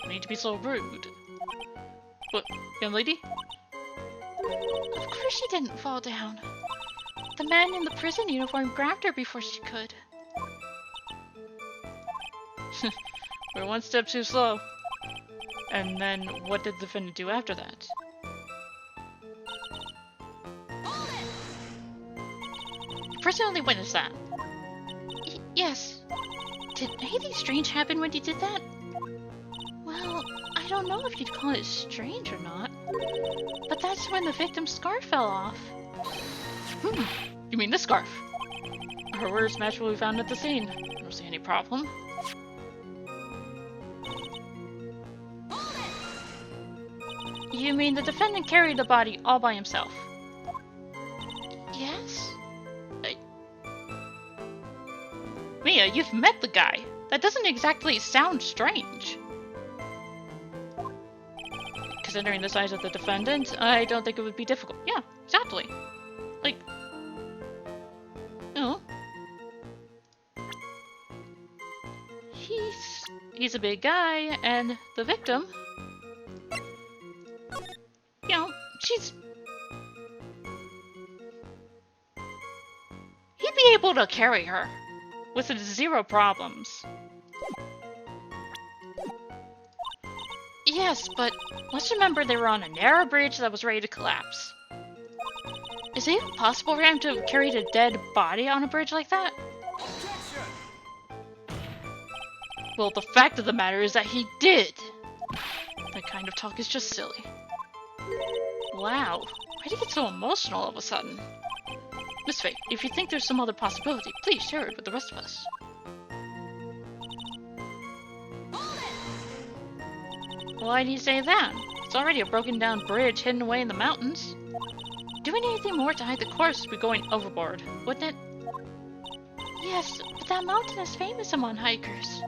No need to be so rude. What, young lady? Of course she didn't fall down. The man in the prison uniform grabbed her before she could. We're one step too slow. And then, what did the defendant do after that? You personally witnessed that? Yes. Did anything strange happen when he did that? Well, I don't know if you'd call it strange or not. But that's when the victim's scarf fell off. You mean this scarf? Her words match what we found at the scene. I don't see any problem. You mean the defendant carried the body all by himself? Yes? Mia, you've met the guy. That doesn't exactly sound strange. Considering the size of the defendant, I don't think it would be difficult. Yeah, exactly. Like, you know, he's a big guy, and the victim, you know, he'd be able to carry her with zero problems. Yes, but let's remember they were on a narrow bridge that was ready to collapse. Is it even possible for him to have carried a dead body on a bridge like that? Objection! Well, the fact of the matter is that he did! That kind of talk is just silly. Wow, why'd he get so emotional all of a sudden? Miss Faye, if you think there's some other possibility, please share it with the rest of us. Why do you say that? It's already a broken down bridge hidden away in the mountains. Doing anything more to hide the corpse would be going overboard, wouldn't it? Yes, but that mountain is famous among hikers.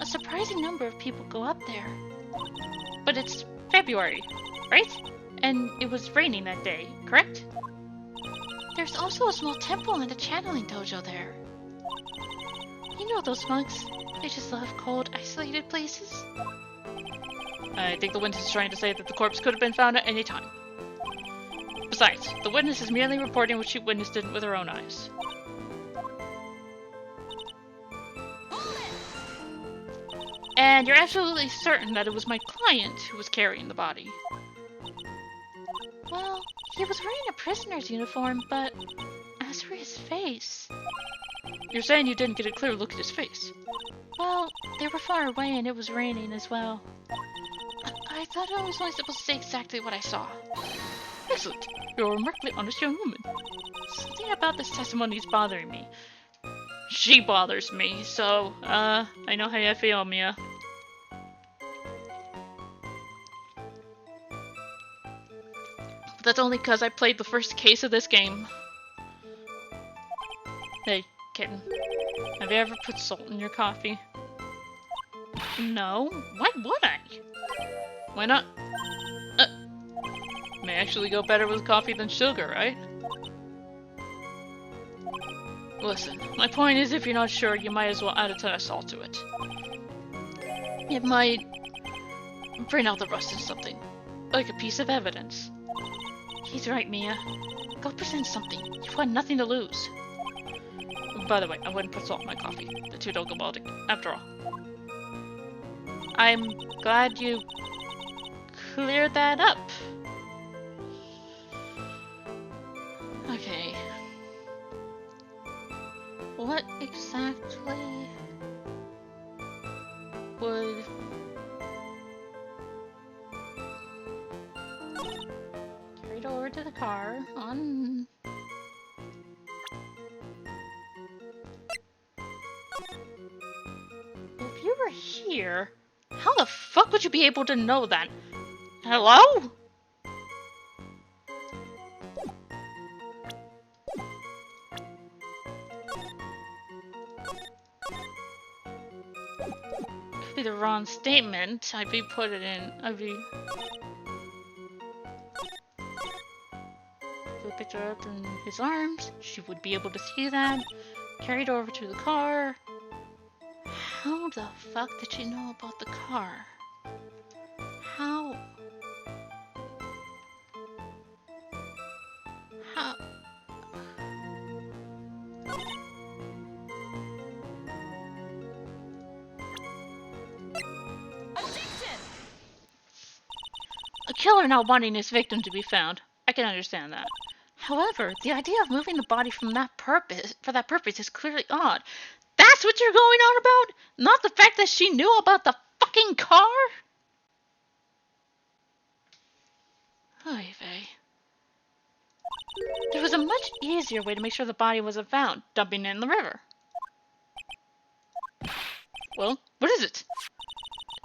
A surprising number of people go up there. But it's February, right? And it was raining that day, correct? There's also a small temple and a channeling dojo there. You know those monks, they just love cold, isolated places. I think the witness is trying to say that the corpse could have been found at any time. Besides, the witness is merely reporting what she witnessed it with her own eyes. And you're absolutely certain that it was my client who was carrying the body? Well, he was wearing a prisoner's uniform, but as for his face... You're saying you didn't get a clear look at his face? Well, they were far away and it was raining as well. I thought I was only supposed to say exactly what I saw. Excellent. You're a remarkably honest young woman. Something about this testimony is bothering me. She bothers me, so, I know how you feel, Mia. But that's only because I played the first case of this game. Hey, kitten. Have you ever put salt in your coffee? No. Why would I? Why not? May actually go better with coffee than sugar, right? Listen, my point is if you're not sure, you might as well add a ton of salt to it. It might bring out the rust in something, like a piece of evidence. He's right, Mia. Go present something. You've got nothing to lose. By the way, I wouldn't put salt in my coffee. The two don't go well after all. I'm glad you cleared that up. Okay. What exactly would... Carried over to the car on... If you were here, how the fuck would you be able to know that? Hello? Could be the wrong statement. I'd be put it in. I'd be... Picked her up in his arms. She would be able to see that. Carried over to the car. How the fuck did she know about the car? How? How? A killer not wanting his victim to be found. I can understand that. However, the idea of moving the body for that purpose is clearly odd. That's what you're going on about? Not the fact that she knew about the fucking car? Oh, Eevee. There was a much easier way to make sure the body wasn't found, dumping it in the river. Well, what is it?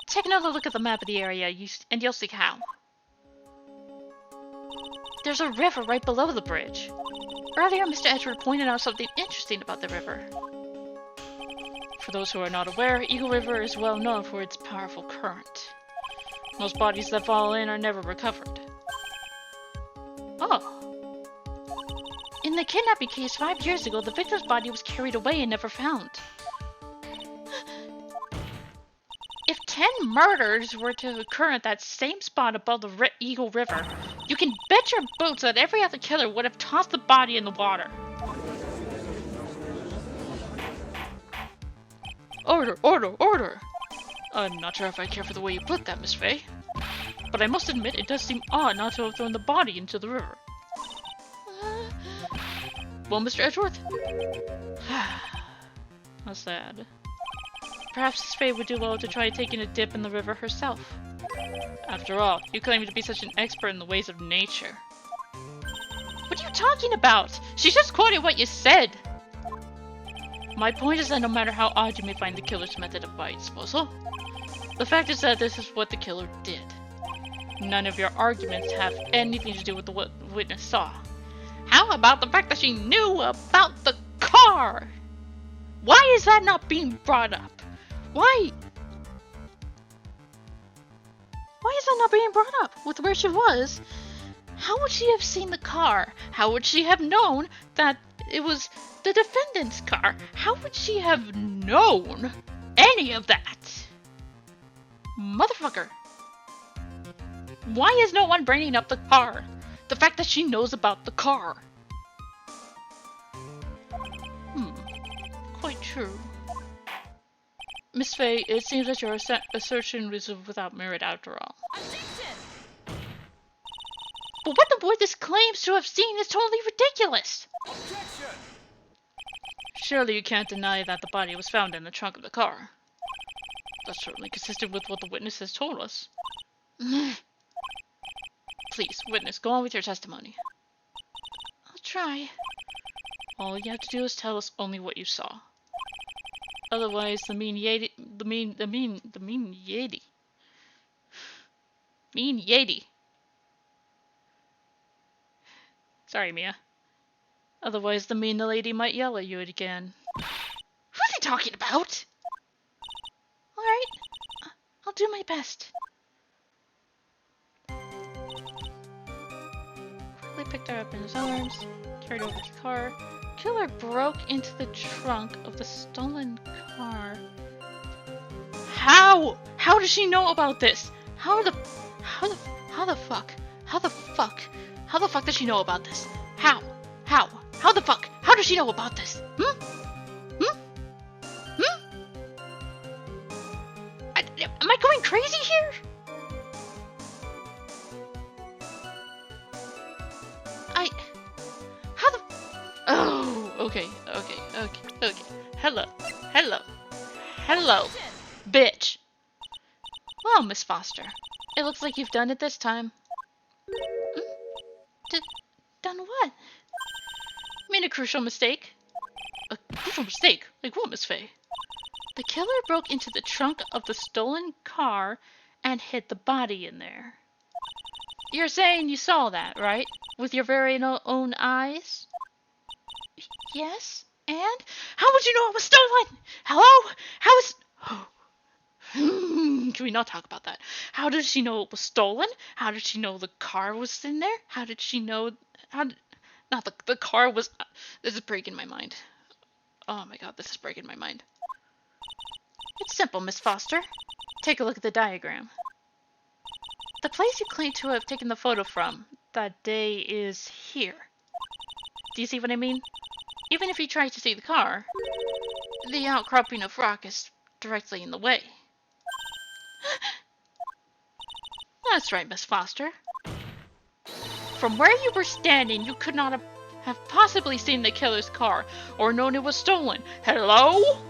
Take another look at the map of the area, and you'll see how. There's a river right below the bridge. Earlier, Mr. Edgeworth pointed out something interesting about the river. For those who are not aware, Eagle River is well known for its powerful current. Most bodies that fall in are never recovered. Oh. In the kidnapping case 5 years ago, the victim's body was carried away and never found. If 10 murders were to occur at that same spot above the Eagle River, you can bet your boots that every other killer would have tossed the body in the water. Order, order, order! I'm not sure if I care for the way you put that, Miss Faye. But I must admit, it does seem odd not to have thrown the body into the river. Well, Mr. Edgeworth? How sad. Perhaps Miss Faye would do well to try taking a dip in the river herself. After all, you claim to be such an expert in the ways of nature. What are you talking about? She just quoted what you said! My point is that no matter how odd you may find the killer's method of body disposal, the fact is that this is what the killer did. None of your arguments have anything to do with what the witness saw. How about the fact that she knew about the car? Why is that not being brought up? Why is that not being brought up with where she was? How would she have seen the car? How would she have known that it was the defendant's car? How would she have known any of that? Motherfucker. Why is no one bringing up the car? The fact that she knows about the car. Quite true. Miss Faye, it seems that your assertion was without merit after all. But what the witness claims to have seen is totally ridiculous! Objection! Surely you can't deny that the body was found in the trunk of the car. That's certainly consistent with what the witness has told us. Please, witness, go on with your testimony. I'll try. All you have to do is tell us only what you saw. Otherwise, the mean Yeti. Sorry, Mia. Otherwise, the mean lady might yell at you again. Who's he talking about? Alright, I'll do my best. Quickly picked her up in his arms, carried over to the car. Killer broke into the trunk of the stolen car. How? How does she know about this? How the fuck does she know about this? How the fuck? How does she know about this? Am I going crazy here? Oh, okay. Hello, bitch. Well, Miss Foster, it looks like you've done it this time. Done what? Made a crucial mistake. A crucial mistake? Like what, Miss Faye? The killer broke into the trunk of the stolen car and hid the body in there. You're saying you saw that, right? With your very own eyes? Yes, and? How would you know it was stolen? Hello? How is... Can we not talk about that? How did she know it was stolen? How did she know the car was in there? How did she know... Not the car was... This is breaking my mind. Oh my god, this is breaking my mind. It's simple, Miss Foster. Take a look at the diagram. The place you claim to have taken the photo from that day is here. Do you see what I mean? Even if you try to see the car, the outcropping of rock is directly in the way. That's right, Miss Foster. From where you were standing, you could not have possibly seen the killer's car or known it was stolen. Hello?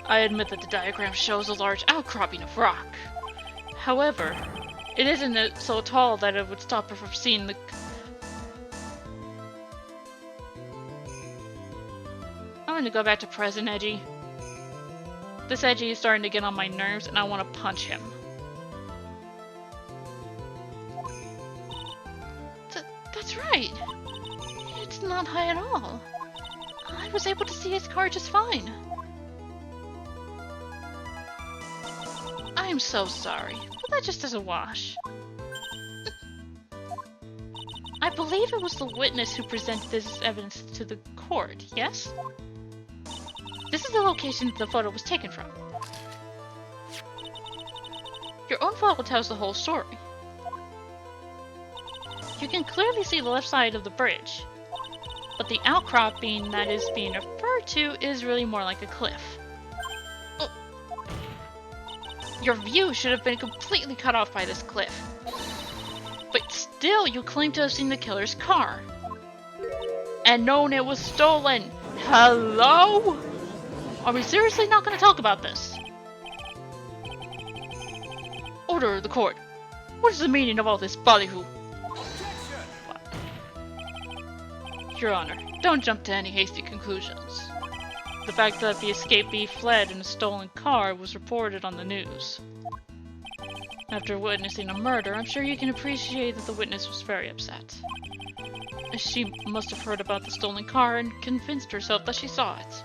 I admit that the diagram shows a large outcropping of rock. However, it isn't so tall that it would stop her from seeing the... I'm gonna go back to present Edgy. This Edgy is starting to get on my nerves and I want to punch him. That's right. It's not high at all. I was able to see his car just fine. I'm so sorry, but that just doesn't wash. I believe it was the witness who presented this as evidence to the court, yes? This is the location the photo was taken from. Your own photo tells the whole story. You can clearly see the left side of the bridge, but the outcropping that is being referred to is really more like a cliff. Oh. Your view should have been completely cut off by this cliff. But still, you claim to have seen the killer's car. And known it was stolen. Hello? Are we seriously not going to talk about this? Order of the court. What is the meaning of all this ballyhoo? Your Honor, don't jump to any hasty conclusions. The fact that the escapee fled in a stolen car was reported on the news. After witnessing a murder, I'm sure you can appreciate that the witness was very upset. She must have heard about the stolen car and convinced herself that she saw it.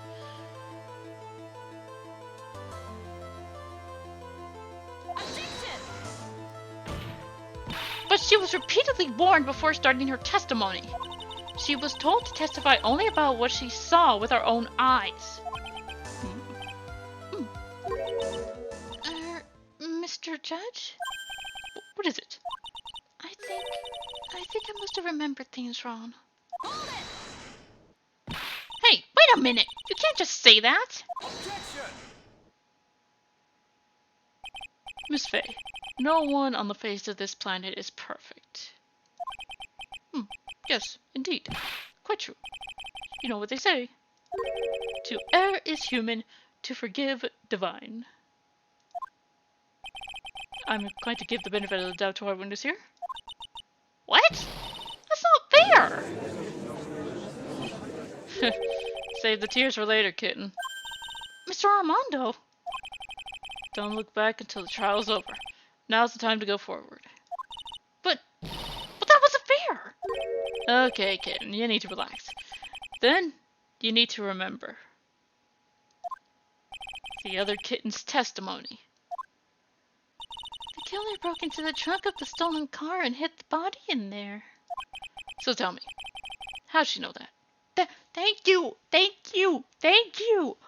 But she was repeatedly warned before starting her testimony. She was told to testify only about what she saw with her own eyes. Mr. Judge? What is it? I think I must have remembered things wrong. Hey, wait a minute! You can't just say that! Objection! Miss Faye, no one on the face of this planet is perfect. Yes, indeed. Quite true. You know what they say. To err is human, to forgive divine. I'm going to give the benefit of the doubt to our witness here. What? That's not fair! Save the tears for later, kitten. Mr. Armando! Don't look back until the trial's over. Now's the time to go forward. But that wasn't fair! Okay, kitten, you need to relax. Then, you need to remember the other kitten's testimony. The killer broke into the trunk of the stolen car and hid the body in there. So tell me, how'd she know that? Thank you!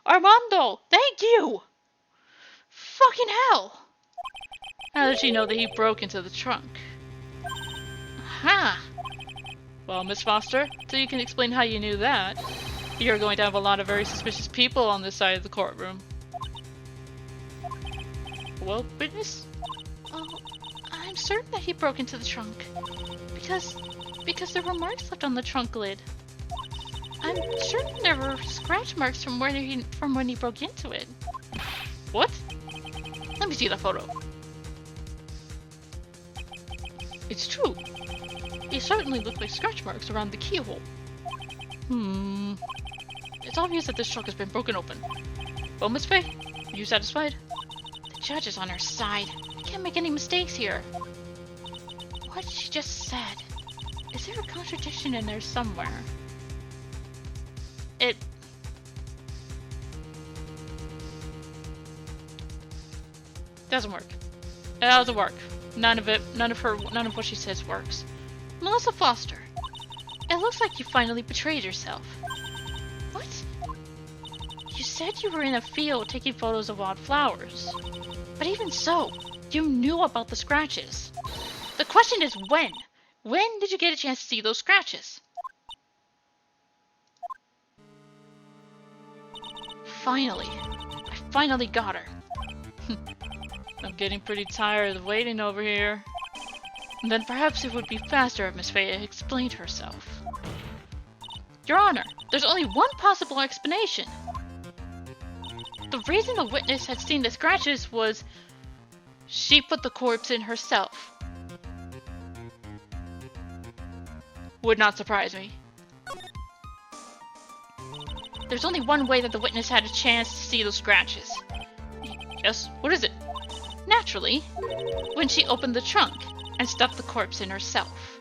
Armando! Thank you! Fucking hell! How did she know that he broke into the trunk? Aha! Well, Miss Foster, so you can explain how you knew that, you're going to have a lot of very suspicious people on this side of the courtroom. Well, witness? Oh, I'm certain that he broke into the trunk. Because there were marks left on the trunk lid. I'm certain there were scratch marks from when he broke into it. What? Let me see that photo. It's true. They certainly look like scratch marks around the keyhole. It's obvious that this trunk has been broken open. Well, Miss Faye, are you satisfied? The judge is on her side. I can't make any mistakes here. What she just said. Is there a contradiction in there somewhere? It doesn't work. It doesn't work. None of what she says works. Melissa Foster, it looks like you finally betrayed yourself. What? You said you were in a field taking photos of wild flowers. But even so, you knew about the scratches. The question is when? When did you get a chance to see those scratches? Finally. I finally got her. I'm getting pretty tired of waiting over here. And then perhaps it would be faster if Miss Faye explained herself. Your Honor, there's only one possible explanation. The reason the witness had seen the scratches was she put the corpse in herself. Would not surprise me. There's only one way that the witness had a chance to see those scratches. Yes, what is it? Naturally, when she opened the trunk and stuffed the corpse in herself.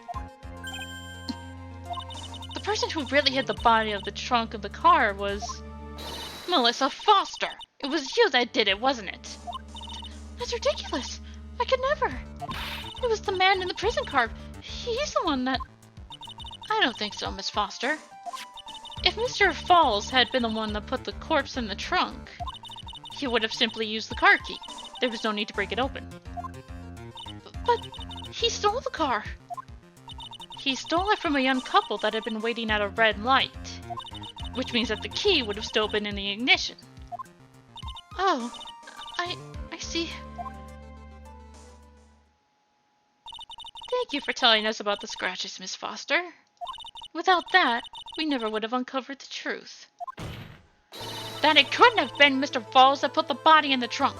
The person who really hid the body of the trunk of the car was Melissa Foster. It was you that did it, wasn't it? That's ridiculous. I could never. It was the man in the prison car. He's the one that... I don't think so, Miss Foster. If Mr. Falls had been the one that put the corpse in the trunk, he would have simply used the car key. There was no need to break it open. But he stole the car. He stole it from a young couple that had been waiting at a red light, which means that the key would have still been in the ignition. Oh, I see. Thank you for telling us about the scratches, Miss Foster. Without that, we never would have uncovered the truth. That it couldn't have been Mr. Falls that put the body in the trunk.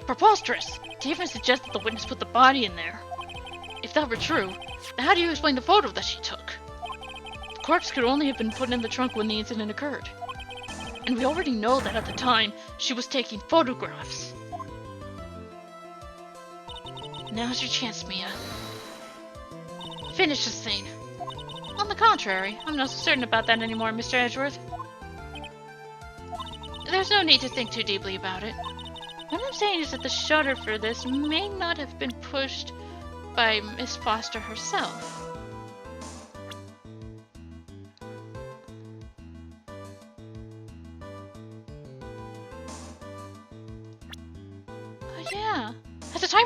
Preposterous! To even suggest that the witness put the body in there. If that were true, then how do you explain the photo that she took? The corpse could only have been put in the trunk when the incident occurred. And we already know that at the time, she was taking photographs. Now's your chance, Mia. Finish this thing. On the contrary, I'm not so certain about that anymore, Mr. Edgeworth. There's no need to think too deeply about it. What I'm saying is that the shutter for this may not have been pushed by Miss Foster herself.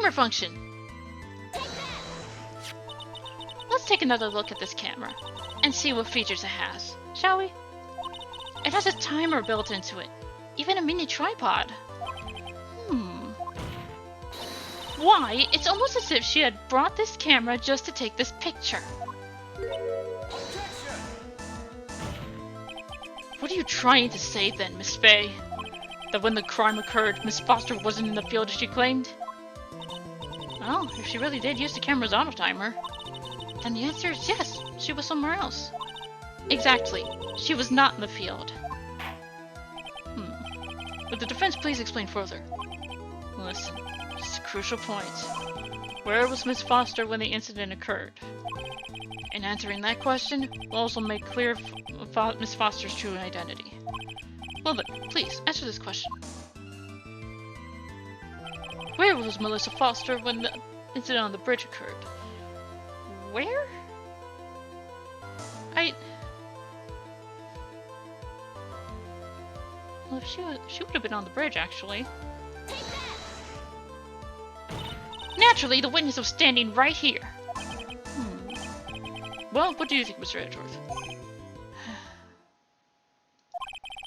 timer function. Let's take another look at this camera and see what features it has, shall we? It has a timer built into it, even a mini tripod. Why, it's almost as if she had brought this camera just to take this picture. What are you trying to say then, Miss Faye? That when the crime occurred, Miss Foster wasn't in the field as she claimed? Well, if she really did use the camera's auto timer, then the answer is yes, she was somewhere else. Exactly, she was not in the field. Would the defense please explain further? Listen, it's a crucial point. Where was Miss Foster when the incident occurred? In answering that question, we'll also make clear Miss Foster's true identity. Well then, please, answer this question. Where was Melissa Foster when the incident on the bridge occurred? Where? Well, if she would have been on the bridge, actually. Naturally, the witness was standing right here. Well, what do you think, Mr. Edgeworth?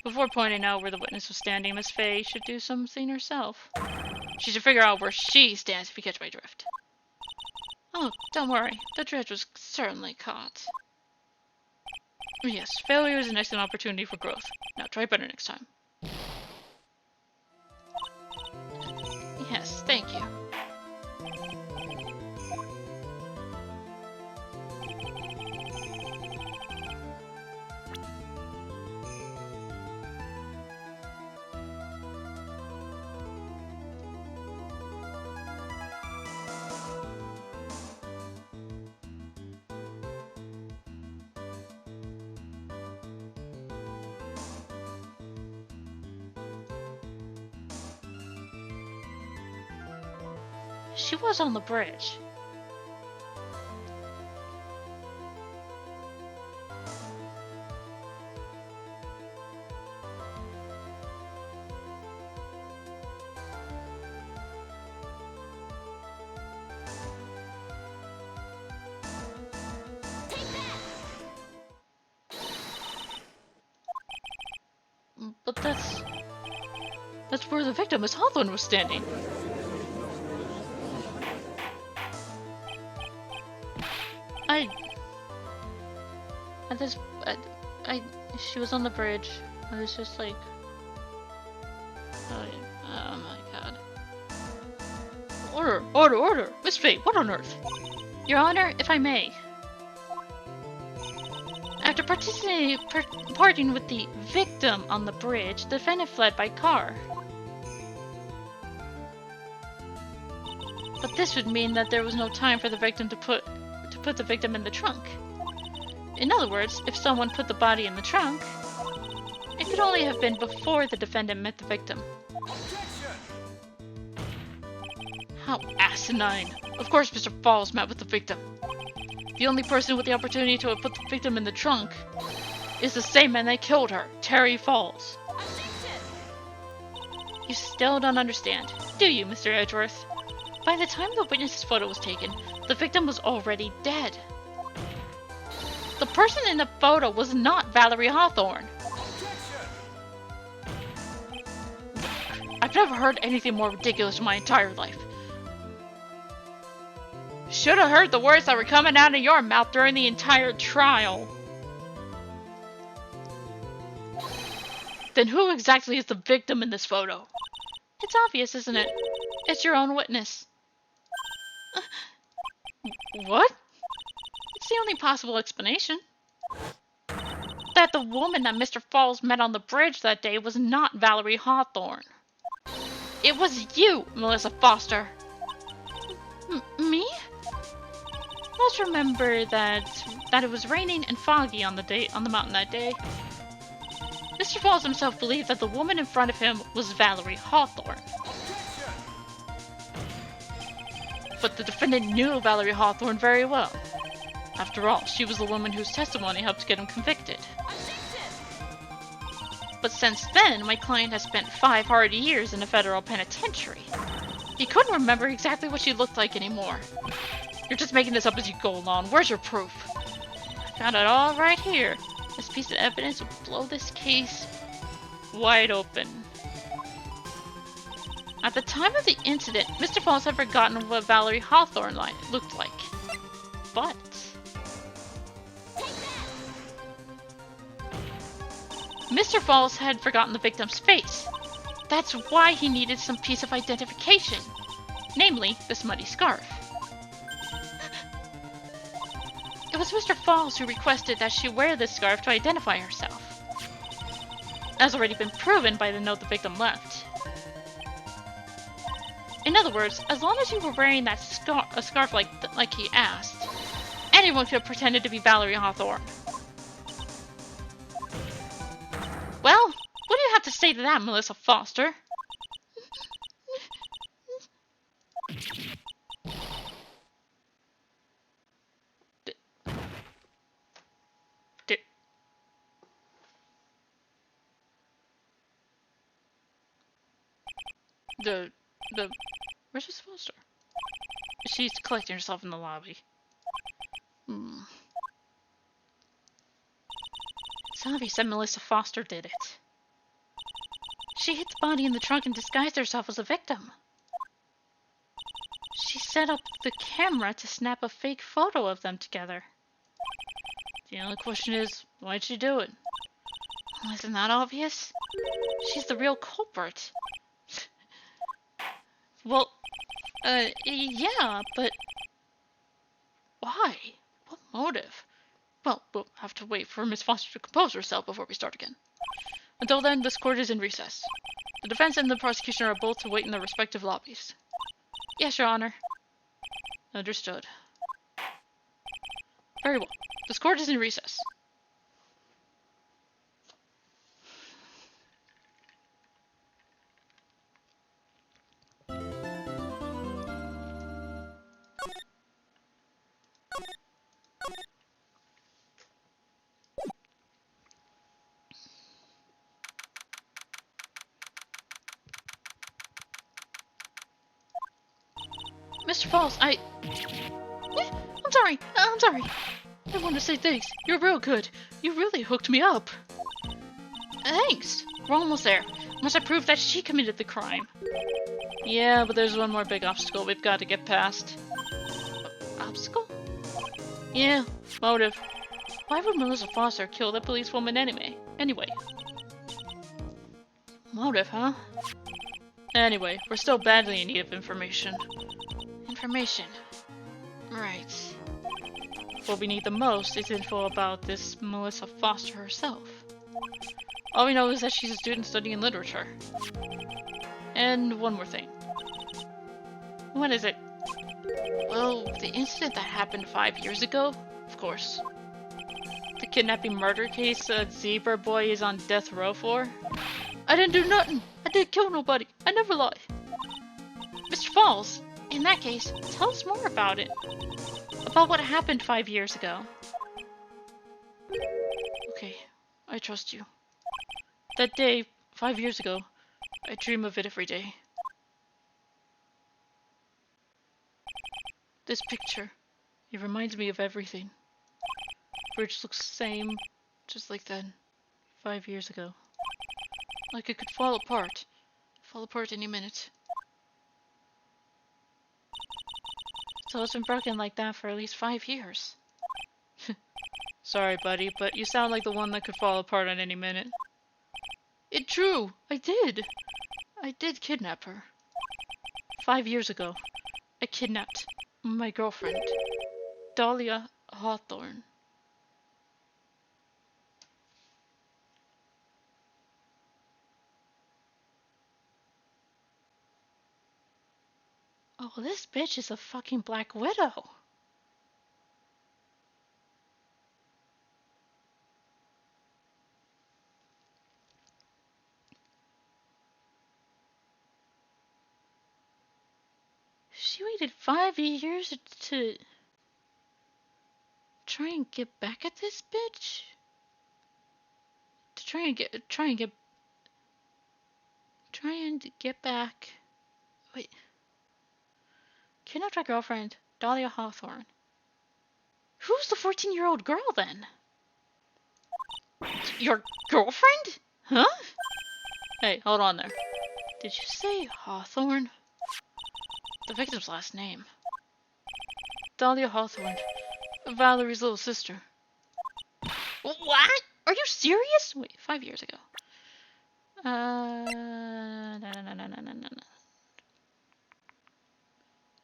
Before pointing out where the witness was standing, Miss Faye should do something herself. She should figure out where she stands, if you catch my drift. Oh, don't worry. The dredge was certainly caught. Yes, failure is an excellent opportunity for growth. Now try better next time. Yes, thank you. She was on the bridge. But that's where the victim, Miss Hawthorne, was standing. She was on the bridge. I was just like, oh my god. Order! Miss Faye, what on earth? Your Honor, if I may. After parting with the victim on the bridge, the defendant fled by car. But this would mean that there was no time for the victim to put the victim in the trunk. In other words, if someone put the body in the trunk, it could only have been before the defendant met the victim. How asinine! Of course Mr. Falls met with the victim. The only person with the opportunity to have put the victim in the trunk is the same man that killed her, Terry Falls. You still don't understand, do you, Mr. Edgeworth? By the time the witness's photo was taken, the victim was already dead. The person in the photo was not Valerie Hawthorne. I've never heard anything more ridiculous in my entire life. Should have heard the words that were coming out of your mouth during the entire trial. Then who exactly is the victim in this photo? It's obvious, isn't it? It's your own witness. What? It's the only possible explanation. That the woman that Mr. Falls met on the bridge that day was not Valerie Hawthorne. It was you, Melissa Foster. Me? Let's remember that it was raining and foggy on the mountain that day. Mr. Falls himself believed that the woman in front of him was Valerie Hawthorne. But the defendant knew Valerie Hawthorne very well. After all, she was the woman whose testimony helped get him convicted. But since then, my client has spent 5 hard years in a federal penitentiary. He couldn't remember exactly what she looked like anymore. You're just making this up as you go along. Where's your proof? I found it all right here. This piece of evidence will blow this case wide open. At the time of the incident, Mr. Falls had forgotten what Valerie Hawthorne looked like. But... Mr. Falls had forgotten the victim's face. That's why he needed some piece of identification. Namely, this muddy scarf. It was Mr. Falls who requested that she wear this scarf to identify herself. As already been proven by the note the victim left. In other words, as long as you were wearing that scarf like he asked, anyone could have pretended to be Valerie Hawthorne. Well, what do you have to say to that, Melissa Foster? Where's Miss Foster? She's collecting herself in the lobby. Savi said Melissa Foster did it. She hid the body in the trunk and disguised herself as a victim. She set up the camera to snap a fake photo of them together. The only question is, why'd she do it? Well, isn't that obvious? She's the real culprit. Well, yeah, but... why? What motive? Well, we'll have to wait for Miss Foster to compose herself before we start again. Until then, this court is in recess. The defense and the prosecution are both to wait in their respective lobbies. Yes, Your Honor. Understood. Very well. This court is in recess. Mr. Falls, I'm sorry. I want to say thanks. You're real good. You really hooked me up. Thanks. We're almost there. Must I prove that she committed the crime? Yeah, but there's one more big obstacle we've got to get past. Obstacle? Yeah, motive. Why would Melissa Foster kill the policewoman anyway? Motive, huh? Anyway, we're still badly in need of information. Information. Right. What we need the most is info about this Melissa Foster herself. All we know is that she's a student studying literature. And one more thing. What is it? Well, the incident that happened 5 years ago, of course. The kidnapping murder case Zebra Boy is on death row for. I didn't do nothing. I didn't kill nobody. I never lie. Mr. Falls, in that case, tell us more about it. About what happened 5 years ago. Okay, I trust you. That day, 5 years ago, I dream of it every day. This picture, it reminds me of everything. Bridge looks the same, just like then, 5 years ago. Like it could fall apart any minute. So it's been broken like that for at least 5 years. Sorry, buddy, but you sound like the one that could fall apart at any minute. It's true! I did kidnap her. 5 years ago, I kidnapped my girlfriend, Dahlia Hawthorne. Oh, this bitch is a fucking Black Widow. She waited 5 years to try and get back at this bitch? To try and get back. Wait. Kidnapped my girlfriend, Dahlia Hawthorne. Who's the 14-year-old girl, then? Your girlfriend? Huh? Hey, hold on there. Did you say Hawthorne? The victim's last name. Dahlia Hawthorne. Valerie's little sister. What? Are you serious? Wait, 5 years ago. No.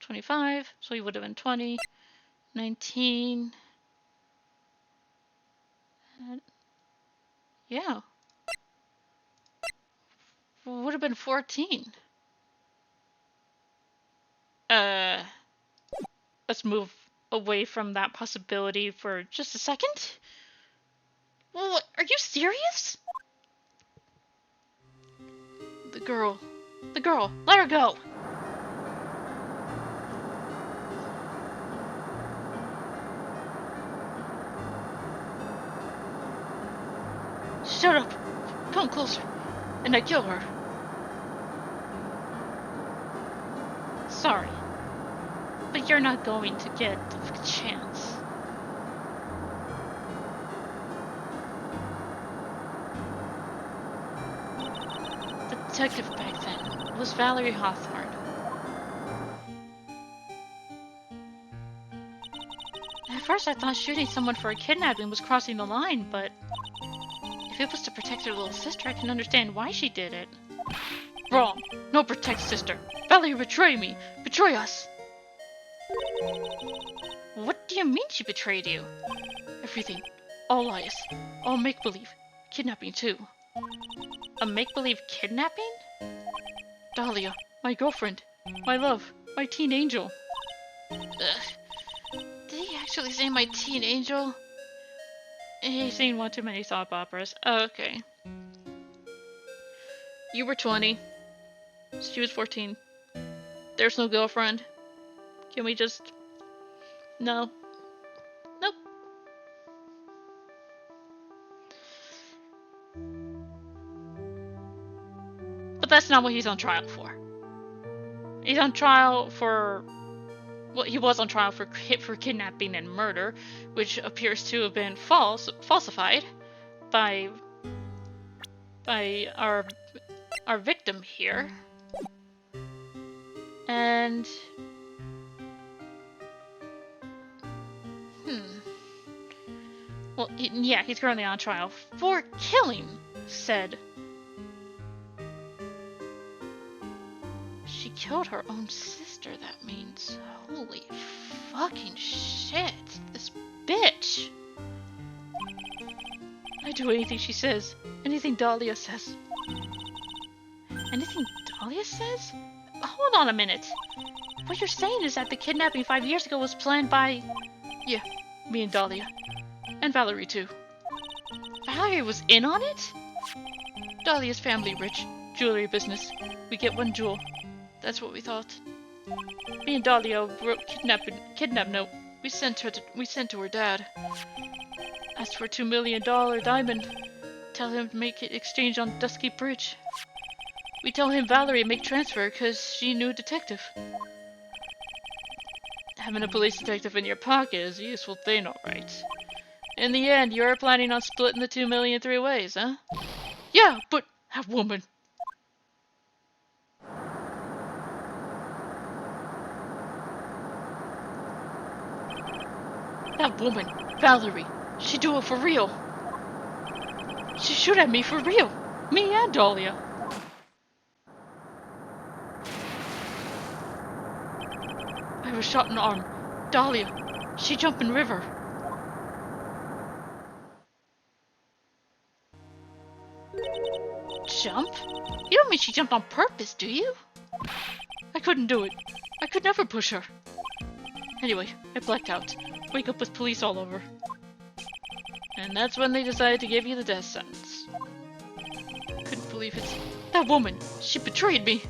25, so he would have been 20. 19. Yeah. Would have been 14. Let's move away from that possibility for just a second. Well, are you serious? The girl, let her go. Shut up. Come closer, and I kill her. Sorry, but you're not going to get a chance. The detective back then was Valerie Hawthorne. At first I thought shooting someone for a kidnapping was crossing the line, but if it was to protect her little sister, I can understand why she did it. Wrong. No protect sister. Valerie betrayed me. Betray us. What do you mean she betrayed you? Everything. All lies. All make-believe. Kidnapping too. A make-believe kidnapping? Dahlia, my girlfriend. My love. My teen angel. Ugh. Did he actually say my teen angel? He's seen one too many soap operas. Oh, okay. You were 20. She was 14. There's no girlfriend. Can we just... No. Nope. But that's not what he's on trial for. He's on trial for... Well, he was on trial for kidnapping and murder, which appears to have been falsified by our victim here. And well, yeah, he's currently on trial for killing said. She killed her own sister, that means. Holy fucking shit. This bitch. I do anything she says. Anything Dahlia says. Anything Dahlia says? Hold on a minute. What you're saying is that the kidnapping 5 years ago was planned by... Yeah, me and Dahlia. And Valerie too. Valerie was in on it? Dahlia's family rich. Jewelry business. We get one jewel. That's what we thought. Me and Dahlia wrote kidnap note. We sent to her dad. Asked for $2 million diamond. Tell him to make it exchange on Dusky Bridge. We tell him Valerie make transfer because she knew a detective. Having a police detective in your pocket is a useful thing, alright. In the end, you're planning on splitting the $2 million 3 ways, huh? Yeah, but that woman. That woman, Valerie, she do it for real. She shoot at me for real. Me and Dahlia. I was shot in the arm. Dahlia, she jumped in river. Jump? You don't mean she jumped on purpose, do you? I couldn't do it. I could never push her. Anyway, I blacked out. Wake up with police all over. And that's when they decided to give you the death sentence. Couldn't believe it. That woman, she betrayed me.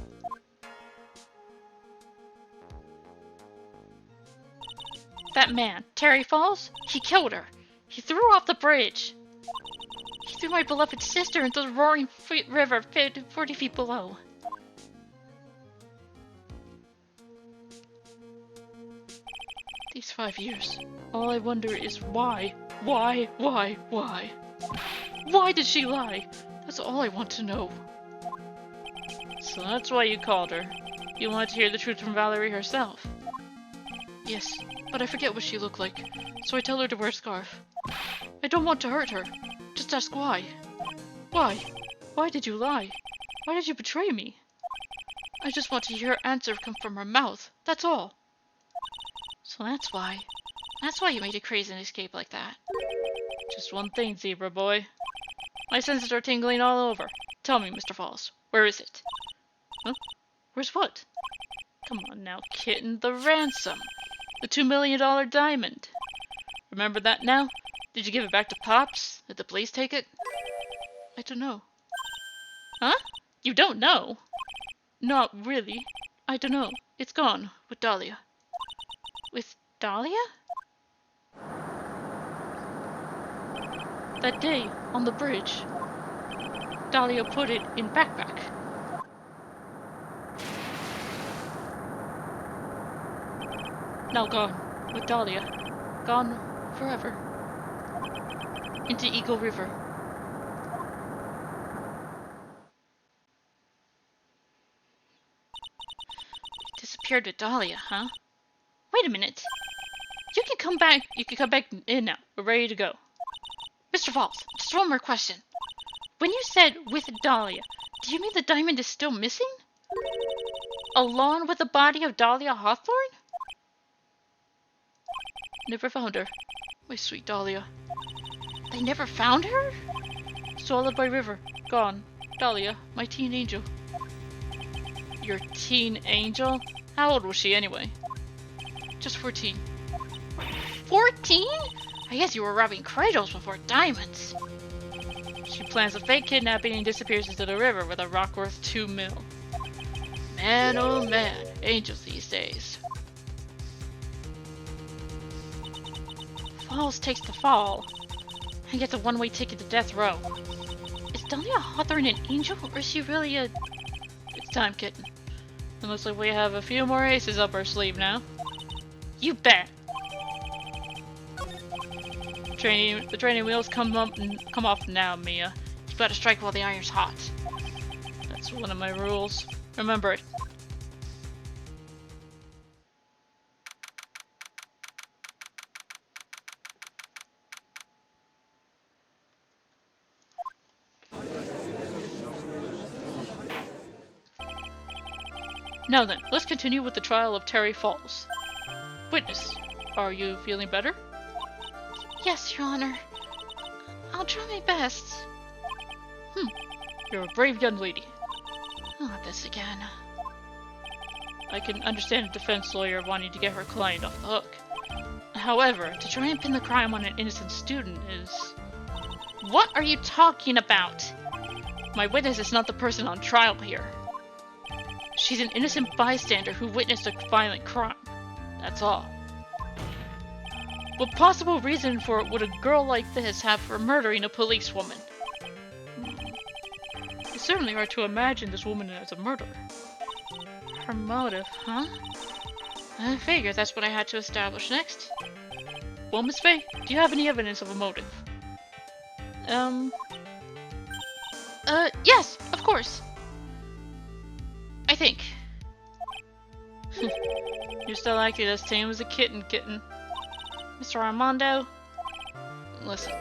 That man, Terry Falls, he killed her. He threw her off the bridge. He threw my beloved sister into the roaring river 40 feet below. These 5 years, all I wonder is why? Why? Why did she lie? That's all I want to know. So that's why you called her. You wanted to hear the truth from Valerie herself. Yes, but I forget what she looked like, so I tell her to wear a scarf. I don't want to hurt her. Just ask why. Why? Why did you lie? Why did you betray me? I just want to hear her answer come from her mouth. That's all. So that's why. That's why you made a crazy escape like that. Just one thing, zebra boy. My senses are tingling all over. Tell me, Mr. Falls, where is it? Huh? Where's what? Come on now, kitten. The ransom. The $2 million diamond. Remember that now? Did you give it back to Pops? Did the police take it? I don't know. Huh? You don't know? Not really. I don't know. It's gone. With Dahlia. With Dahlia? That day, on the bridge, Dahlia put it in backpack. Now gone. With Dahlia. Gone forever. Into Eagle River. Disappeared with Dahlia, huh? Wait a minute. You can come back in now. We're ready to go. Mr. Falls, just one more question. When you said with Dahlia, do you mean the diamond is still missing? Along with the body of Dahlia Hawthorne? Never found her. My sweet Dahlia. They never found her? Swallowed by river. Gone. Dahlia, my teen angel. Your teen angel? How old was she anyway? Just 14. 14? I guess you were robbing cradles before diamonds. She plans a fake kidnapping and disappears into the river with a rock worth $2 million. Man, oh man, angels these days. Falls takes the fall and gets a one-way ticket to death row. Is Dahlia Hawthorne an angel, or is she really a... It's time, kitten. It looks like we have a few more aces up our sleeve now. You bet! The training wheels come off now, Mia. You better strike while the iron's hot. That's one of my rules. Remember it. Now then, let's continue with the trial of Terry Falls. Witness, are you feeling better? Yes, Your Honor. I'll try my best. You're a brave young lady. Not this again. I can understand a defense lawyer wanting to get her client off the hook. However, to try and pin the crime on an innocent student is... What are you talking about? My witness is not the person on trial here. She's an innocent bystander who witnessed a violent crime. That's all. What possible reason for it would a girl like this have for murdering a policewoman? It's certainly hard to imagine this woman as a murderer. Her motive, huh? I figured that's what I had to establish next. Well, Miss Faye, do you have any evidence of a motive? Yes, of course. I think. You're still acting as tame as a kitten. Mr. Armando? Listen,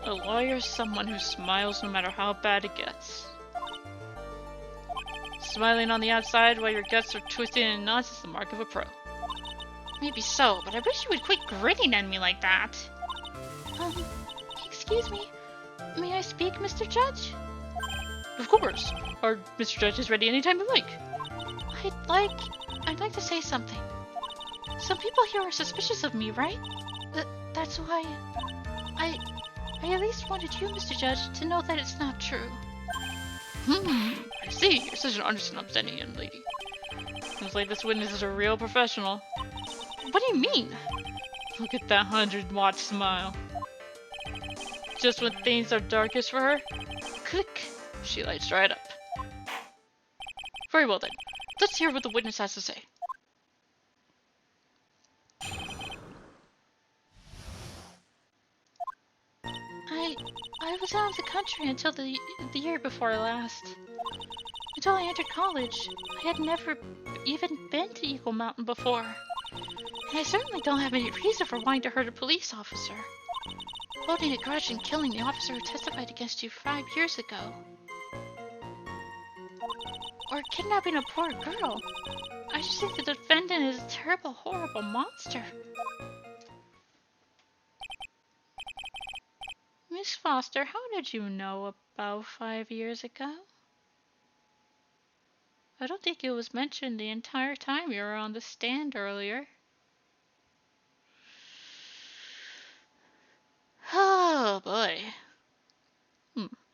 a lawyer is someone who smiles no matter how bad it gets. Smiling on the outside while your guts are twisted in knots is the mark of a pro. Maybe so, but I wish you would quit grinning at me like that. Excuse me. May I speak, Mr. Judge? Of course. Our Mr. Judge is ready anytime you like. I'd like to say something. Some people here are suspicious of me, right? That's why I at least wanted you, Mr. Judge, to know that it's not true. I see. You're such an understanding young lady. Seems like this witness is a real professional. What do you mean? Look at that 100-watt smile. Just when things are darkest for her, click, she lights right up. Very well then. Let's hear what the witness has to say. I was out of the country until the year before last. Until I entered college, I had never even been to Eagle Mountain before. And I certainly don't have any reason for wanting to hurt a police officer. Holding a grudge and killing the officer who testified against you 5 years ago. Or kidnapping a poor girl. I just think the defendant is a terrible, horrible monster. Miss Foster, how did you know about 5 years ago? I don't think it was mentioned the entire time you were on the stand earlier. Oh boy.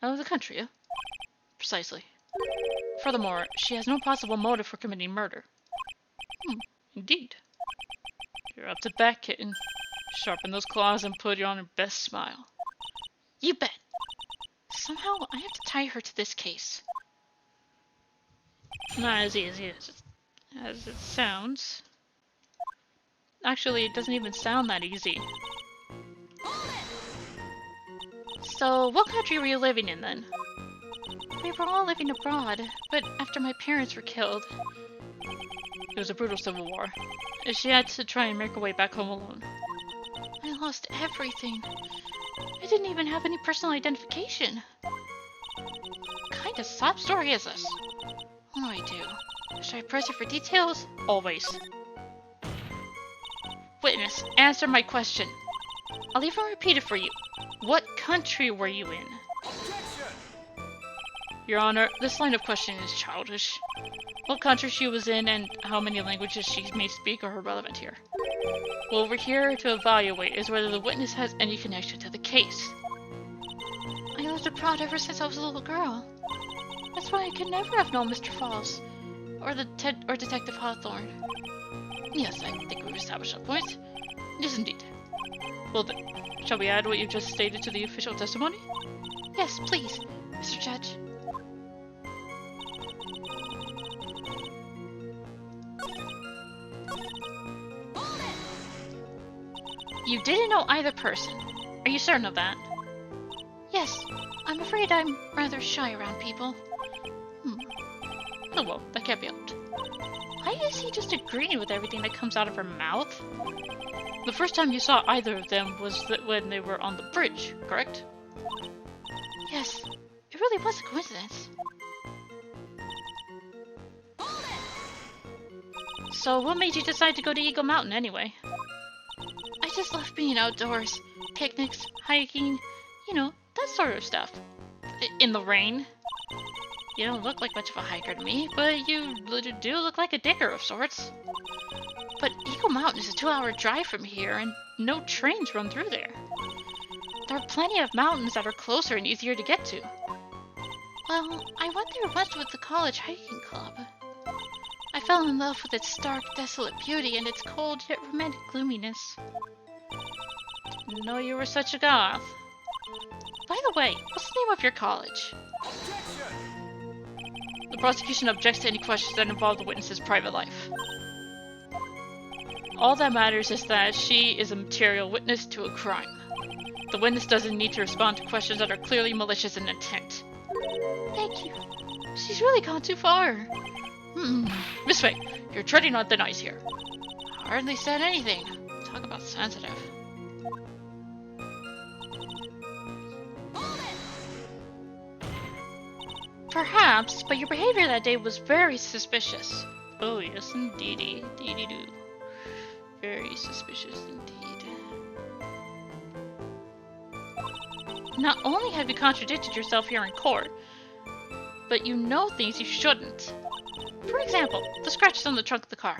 Out of the country, huh? Precisely. Furthermore, she has no possible motive for committing murder. Indeed. You're up to bat, kitten. Sharpen those claws and put on your best smile. You bet. Somehow, I have to tie her to this case. Not as easy as it sounds. Actually, it doesn't even sound that easy. So, what country were you living in then? We were all living abroad, but after my parents were killed... It was a brutal civil war. She had to try and make her way back home alone. I lost everything. I didn't even have any personal identification. What kind of sob story is this? What do I do? Should I press her for details? Always. Witness, answer my question. I'll even repeat it for you. What country were you in? Objection! Your Honor, this line of questioning is childish. What country she was in and how many languages she may speak are irrelevant here. What we're here to evaluate is whether the witness has any connection to the case. I lived abroad ever since I was a little girl. That's why I could never have known Mr. Falls, or Detective Hawthorne. Yes, I think we've established that point. Yes, indeed. Well then, shall we add what you just stated to the official testimony? Yes, please, Mr. Judge. You didn't know either person. Are you certain of that? Yes. I'm afraid I'm rather shy around people. Oh well, that can't be helped. Why is he just agreeing with everything that comes out of her mouth? The first time you saw either of them was when they were on the bridge, correct? Yes. It really was a coincidence. So what made you decide to go to Eagle Mountain anyway? I just love being outdoors. Picnics, hiking, you know, that sort of stuff. In the rain. You don't look like much of a hiker to me, but you do look like a digger of sorts. But Eagle Mountain is a 2-hour drive from here, and no trains run through there. There are plenty of mountains that are closer and easier to get to. Well, I went there once with the college hiking club. I fell in love with its stark, desolate beauty and its cold yet romantic gloominess. Didn't know you were such a goth. By the way, what's the name of your college? Objection! The prosecution objects to any questions that involve the witness's private life. All that matters is that she is a material witness to a crime. The witness doesn't need to respond to questions that are clearly malicious in intent. Thank you. She's really gone too far. Miss Faye, you're treading on thin ice here. Hardly said anything. Talk about sensitive. Perhaps, but your behavior that day was very suspicious. Oh yes, indeedy. Dee-dee-doo. Very suspicious indeed. Not only have you contradicted yourself here in court, but you know things you shouldn't. For example, the scratches on the trunk of the car.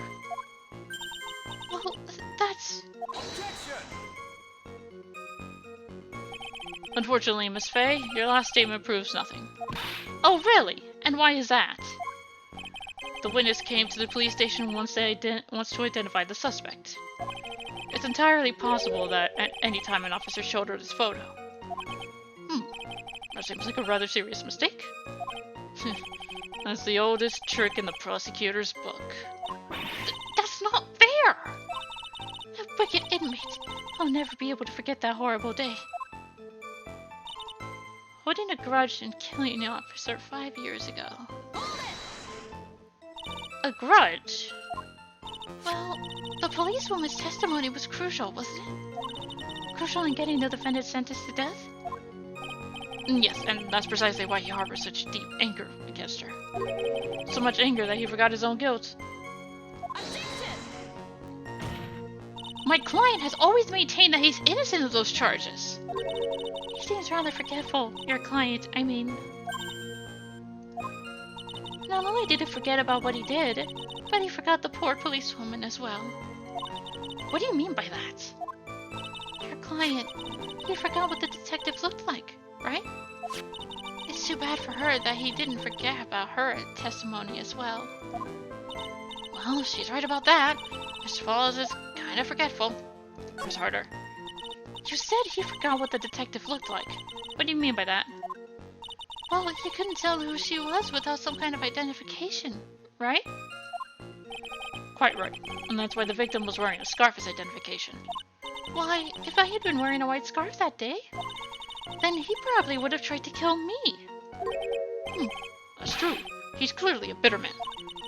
Well, that's... Objection! Unfortunately, Miss Faye, your last statement proves nothing. Oh, really? And why is that? The witness came to the police station once to identify the suspect. It's entirely possible that at any time an officer showed her this photo. That seems like a rather serious mistake. That's the oldest trick in the prosecutor's book. That's not fair! That wicked inmate. I'll never be able to forget that horrible day. holding a grudge and killing an officer 5 years ago. A grudge? Well, the policewoman's testimony was crucial, wasn't it? Crucial in getting the defendant sentenced to death? Yes, and that's precisely why he harbors such deep anger against her. So much anger that he forgot his own guilt. My client has always maintained that he's innocent of those charges. He seems rather forgetful, your client, I mean. Not only did he forget about what he did, but he forgot the poor policewoman as well. What do you mean by that? Your client, he forgot what the detective looked like, right? It's too bad for her that he didn't forget about her testimony as well. Well, she's right about that. Mr. Falls is kind of forgetful. It's harder. You said he forgot what the detective looked like. What do you mean by that? Well, he couldn't tell who she was without some kind of identification, right? Quite right. And that's why the victim was wearing a scarf as identification. Why, if I had been wearing a white scarf that day, then he probably would have tried to kill me. That's true. He's clearly a bitter man.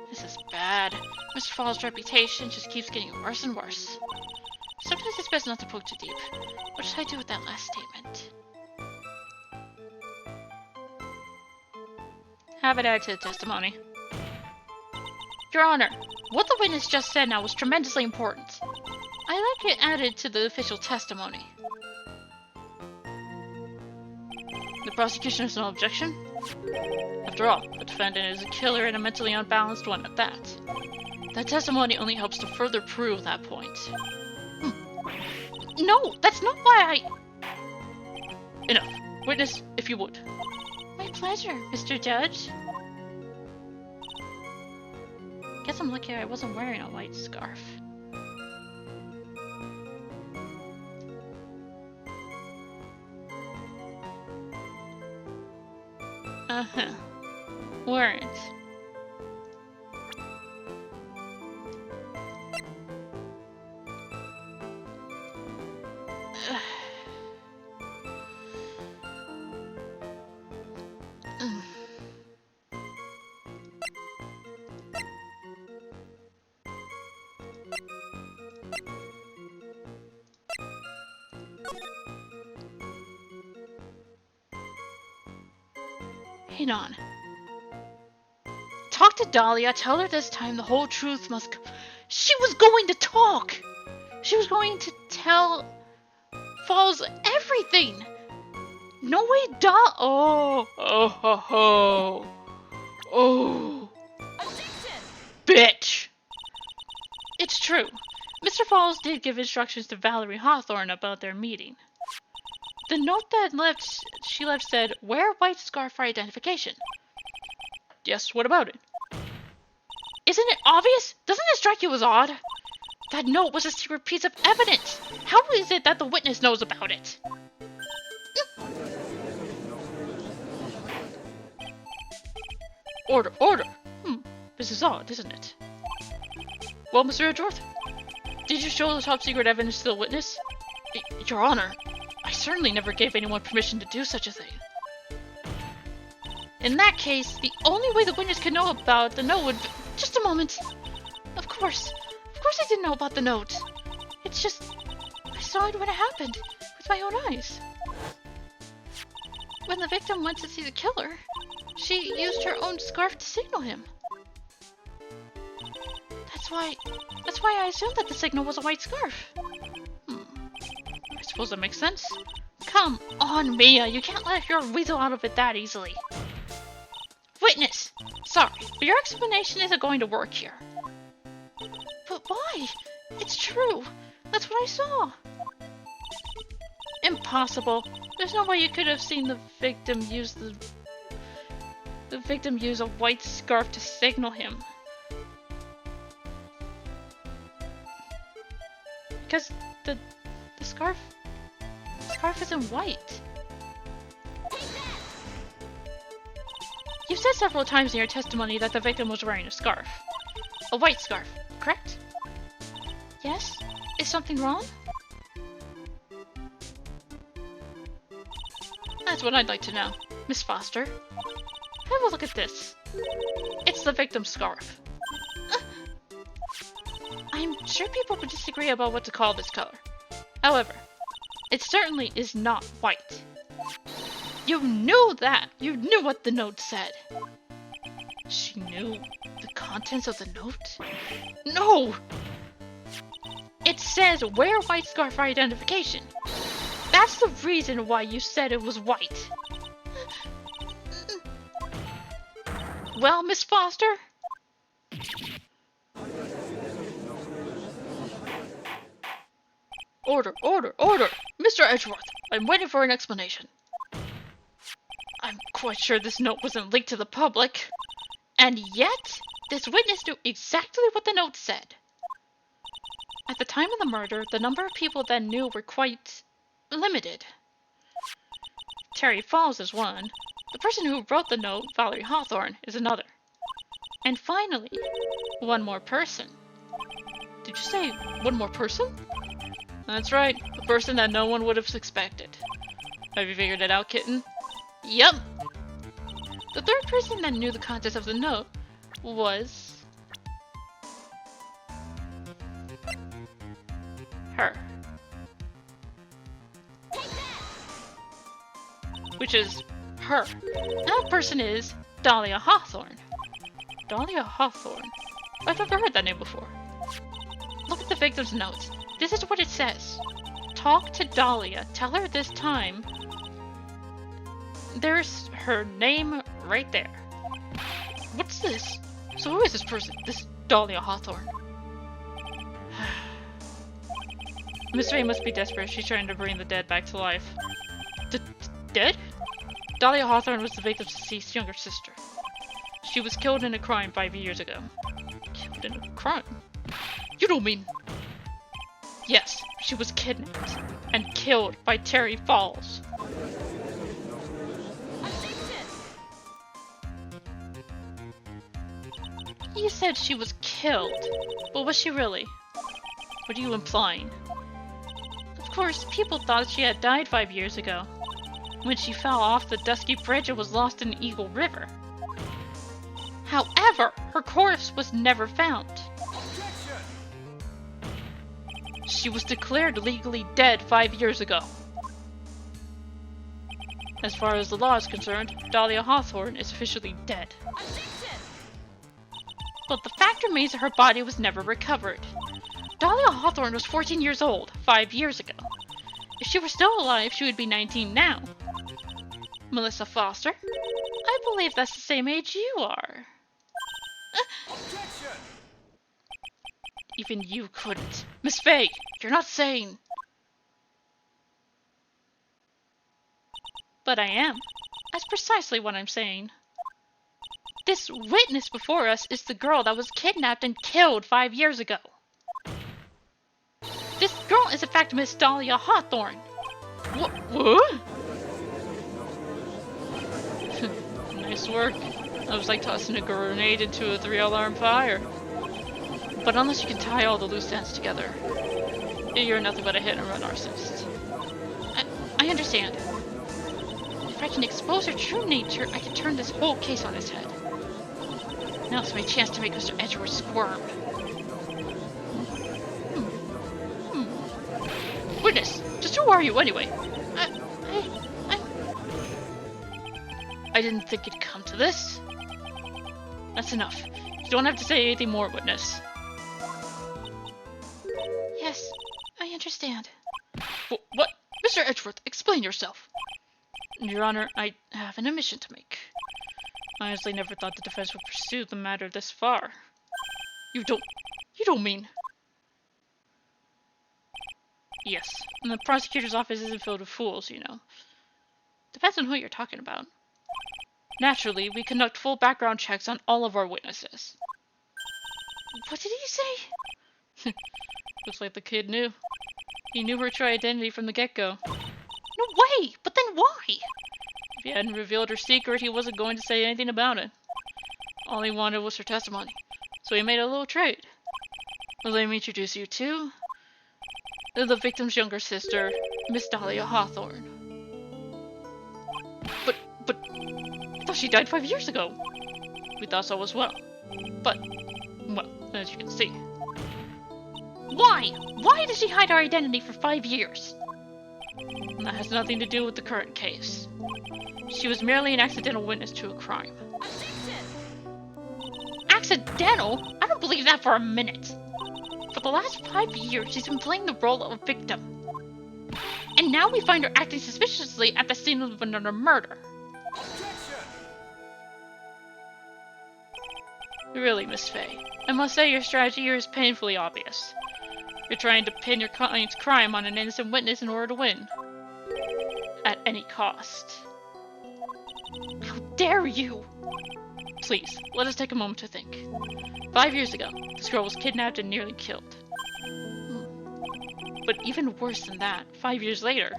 This is bad. Mr. Falls' reputation just keeps getting worse and worse. Sometimes it's best not to poke too deep. What should I do with that last statement? Have it added to the testimony. Your Honor, what the witness just said now was tremendously important. I like it added to the official testimony. The prosecution has no objection? After all, the defendant is a killer and a mentally unbalanced one at that. That testimony only helps to further prove that point. No, that's not why I... Enough. Witness, if you would. My pleasure, Mr. Judge. Guess I'm lucky I wasn't wearing a white scarf. Weren't. Hang on. Talk to Dahlia, tell her this time the whole truth must come. She was going to talk! She was going to tell Falls everything! No way, Oh. Bitch! It's true. Mr. Falls did give instructions to Valerie Hawthorne about their meeting. The note that she left said, wear a white scarf for identification. Yes, what about it? Isn't it obvious? Doesn't it strike you as odd? That note was a secret piece of evidence. How is it that the witness knows about it? Order. This is odd, isn't it? Well, Mr. Edgeworth, did you show the top secret evidence to the witness? Your Honor, I certainly never gave anyone permission to do such a thing. In that case, the only way the witness could know about the note would be... Just a moment. Of course I didn't know about the note. It's just... I saw it when it happened, with my own eyes. When the victim went to see the killer, she used her own scarf to signal him. That's why I assumed that the signal was a white scarf. I suppose that makes sense. Come on, Mia, you can't let your weasel out of it that easily. Witness! Sorry, but your explanation isn't going to work here. But why? It's true. That's what I saw. Impossible. There's no way you could have seen the victim use a white scarf to signal him. Because the scarf isn't white. You said several times in your testimony that the victim was wearing a scarf. A white scarf, correct? Yes? Is something wrong? That's what I'd like to know. Miss Foster, have a look at this. It's the victim's scarf. I'm sure people would disagree about what to call this color. However, it certainly is not white. You knew that! You knew what the note said! She knew the contents of the note? No! It says wear white scarf for identification. That's the reason why you said it was white. Well, Miss Foster? Order, order, order! Mr. Edgeworth, I'm waiting for an explanation. I'm quite sure this note wasn't leaked to the public. And yet, this witness knew exactly what the note said. At the time of the murder, the number of people that knew were quite limited. Terry Falls is one. The person who wrote the note, Valerie Hawthorne, is another. And finally, one more person. Did you say one more person? That's right, a person that no one would have suspected. Have you figured it out, kitten? Yep! The third person that knew the contents of the note was... her. Which is her. That person is Dahlia Hawthorne. Dahlia Hawthorne? I've never heard that name before. Look at the victim's notes. This is what it says. Talk to Dahlia. Tell her this time. There's her name right there. What's this? So who is this person? This Dahlia Hawthorne? Miss Ray must be desperate. She's trying to bring the dead back to life. Dead? Dahlia Hawthorne was the victim's deceased younger sister. She was killed in a crime 5 years ago. Killed in a crime? You don't mean... Yes, she was kidnapped and killed by Terry Falls. You said she was killed, but was she really? What are you implying? Of course, people thought she had died 5 years ago, when she fell off the dusky bridge and was lost in Eagle River. However, her corpse was never found. She was declared legally dead 5 years ago. As far as the law is concerned, Dahlia Hawthorne is officially dead. But the fact remains that her body was never recovered. Dahlia Hawthorne was 14 years old 5 years ago. If she were still alive, she would be 19 now. Melissa Foster? I believe that's the same age you are. Even you couldn't. Miss Faye, you're not sane. But I am. That's precisely what I'm saying. This witness before us is the girl that was kidnapped and killed 5 years ago. This girl is in fact Miss Dahlia Hawthorne. What? Nice work. That was like tossing a grenade into a 3-alarm fire. But unless you can tie all the loose ends together, you're nothing but a hit-and-run arsonist. I understand. If I can expose her true nature, I can turn this whole case on its head. Now's my chance to make Mr. Edgeworth squirm. Witness, just who are you anyway? I didn't think it'd come to this. That's enough. You don't have to say anything more, witness. Yes, I understand. What? Mr. Edgeworth, explain yourself. Your Honor, I have an admission to make. I honestly never thought the defense would pursue the matter this far. You don't mean... Yes, and the prosecutor's office isn't filled with fools, you know. Depends on who you're talking about. Naturally, we conduct full background checks on all of our witnesses. What did he say? Looks like the kid knew. He knew her true identity from the get-go. No way! But then why? If he hadn't revealed her secret, he wasn't going to say anything about it. All he wanted was her testimony, so he made a little trade. Let me introduce you to... the victim's younger sister, Miss Dahlia Hawthorne. But Oh, she died 5 years ago. We thought so as well. But, well, as you can see. Why? Why did she hide her identity for 5 years? That has nothing to do with the current case. She was merely an accidental witness to a crime. Accidental? I don't believe that for a minute. For the last 5 years, she's been playing the role of a victim. And now we find her acting suspiciously at the scene of another murder. Really, Miss Faye, I must say your strategy here is painfully obvious. You're trying to pin your client's crime on an innocent witness in order to win. At any cost. How dare you! Please, let us take a moment to think. 5 years ago, this girl was kidnapped and nearly killed. But even worse than that, 5 years later,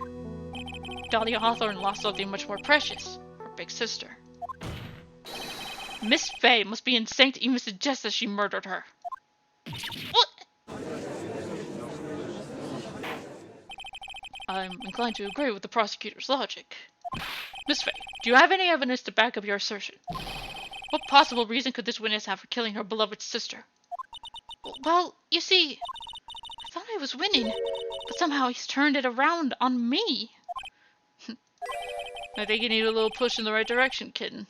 Dahlia Hawthorne lost something much more precious, her big sister. Miss Faye must be insane to even suggest that she murdered her. What? I'm inclined to agree with the prosecutor's logic. Miss Faye, do you have any evidence to back up your assertion? What possible reason could this witness have for killing her beloved sister? Well, you see, I thought I was winning, but somehow he's turned it around on me. I think you need a little push in the right direction, kitten.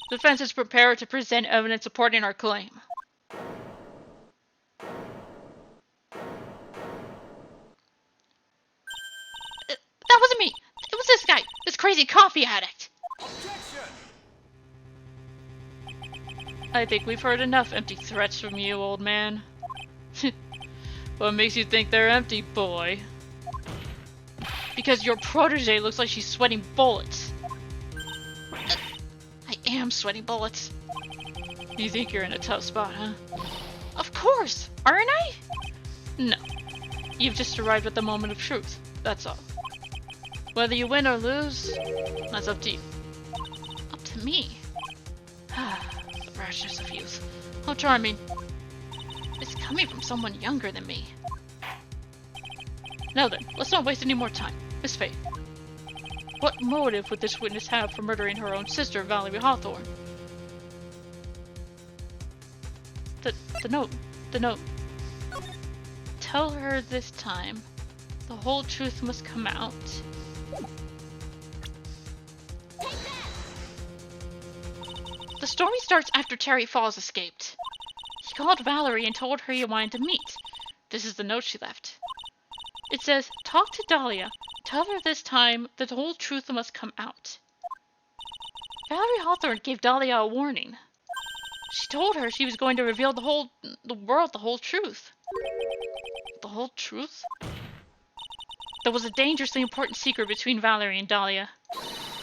The defense is prepared to present evidence supporting our claim. That wasn't me! It was this guy! This crazy coffee addict! I think we've heard enough empty threats from you, old man. What makes you think they're empty, boy? Because your protege looks like she's sweating bullets. I am sweating bullets. You think you're in a tough spot, huh? Of course! Aren't I? No. You've just arrived at the moment of truth. That's all. Whether you win or lose, that's up to you. Up to me? The rashness of youth. How charming. It's coming from someone younger than me. Now then, let's not waste any more time. Miss Faye, what motive would this witness have for murdering her own sister, Valerie Hawthorne? The note. Tell her this time, the whole truth must come out. The story starts after Terry Falls escaped. He called Valerie and told her he wanted to meet. This is the note she left. It says, talk to Dahlia. Tell her this time that the whole truth must come out. Valerie Hawthorne gave Dahlia a warning. She told her she was going to reveal the whole truth. The whole truth? There was a dangerously important secret between Valerie and Dahlia.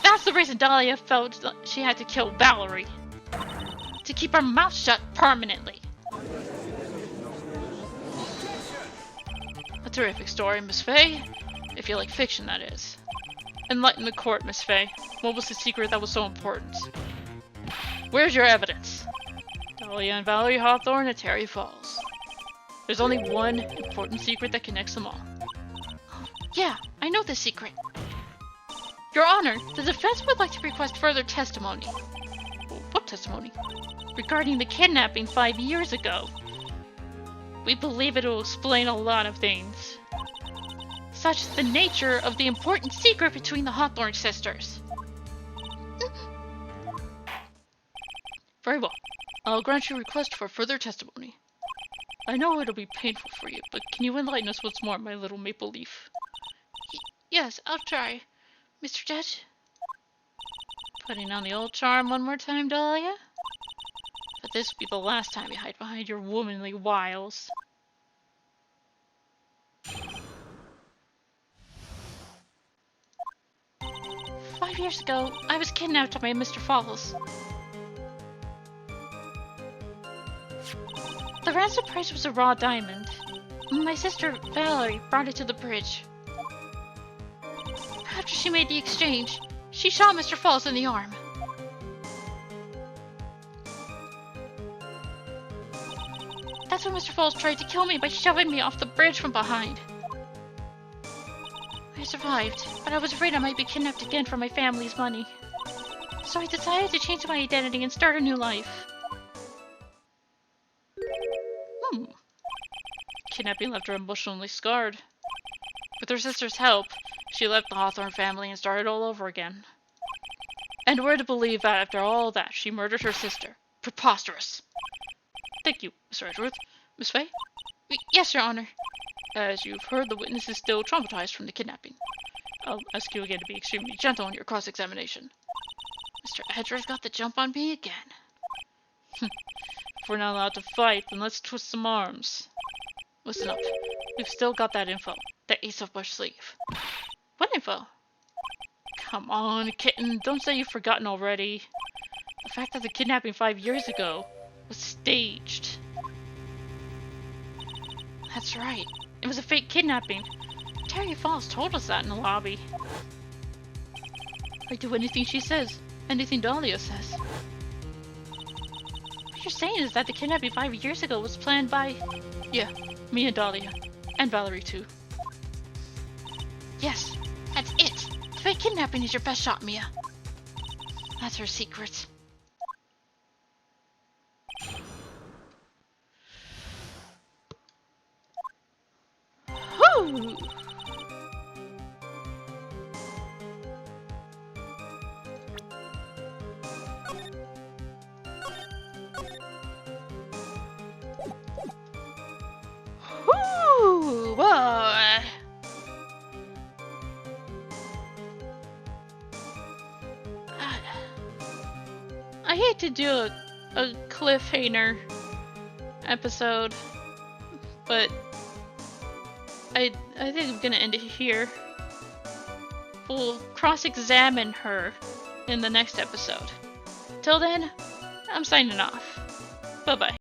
That's the reason Dahlia felt she had to kill Valerie. To keep her mouth shut permanently. A terrific story, Miss Faye. If you like fiction, that is. Enlighten the court, Miss Faye. What was the secret that was so important? Where's your evidence? Dahlia and Valerie Hawthorne at Terry Falls. There's only one important secret that connects them all. Yeah, I know the secret. Your Honor, the defense would like to request further testimony. What testimony? Regarding the kidnapping 5 years ago. We believe it will explain a lot of things. Such as the nature of the important secret between the Hawthorne sisters. Very well. I'll grant your request for further testimony. I know it'll be painful for you, but can you enlighten us once more, my little maple leaf? Yes, I'll try, Mr. Judge. Putting on the old charm one more time, Dahlia? But this will be the last time you hide behind your womanly wiles. "5 years ago, I was kidnapped by Mr. Falls. The ransom price was a raw diamond. My sister, Valerie, brought it to the bridge. After she made the exchange, she shot Mr. Falls in the arm. That's when Mr. Falls tried to kill me by shoving me off the bridge from behind. I survived, but I was afraid I might be kidnapped again for my family's money. So I decided to change my identity and start a new life. Kidnapping left her emotionally scarred. With her sister's help, she left the Hawthorne family and started all over again. And we're to believe that after all that, she murdered her sister. Preposterous! Thank you, Miss Redworth. Miss Faye? Yes, Your Honor. As you've heard, the witness is still traumatized from the kidnapping. I'll ask you again to be extremely gentle in your cross-examination. Mr. Edgeworth got the jump on me again. If we're not allowed to fight, then let's twist some arms. Listen up. We've still got that info. The ace up our sleeve. What info? Come on, kitten. Don't say you've forgotten already. The fact that the kidnapping 5 years ago was staged. That's right. It was a fake kidnapping. Terry Falls told us that in the lobby. I do anything she says. Anything Dahlia says. What you're saying is that the kidnapping 5 years ago was planned by... Yeah, me and Dahlia. And Valerie too. Yes, that's it. The fake kidnapping is your best shot, Mia. That's her secret. Whoo! Whoo! Whoa! I hate to do a cliffhanger episode, but I think I'm gonna end it here. We'll cross-examine her in the next episode. Till then, I'm signing off. Bye-bye.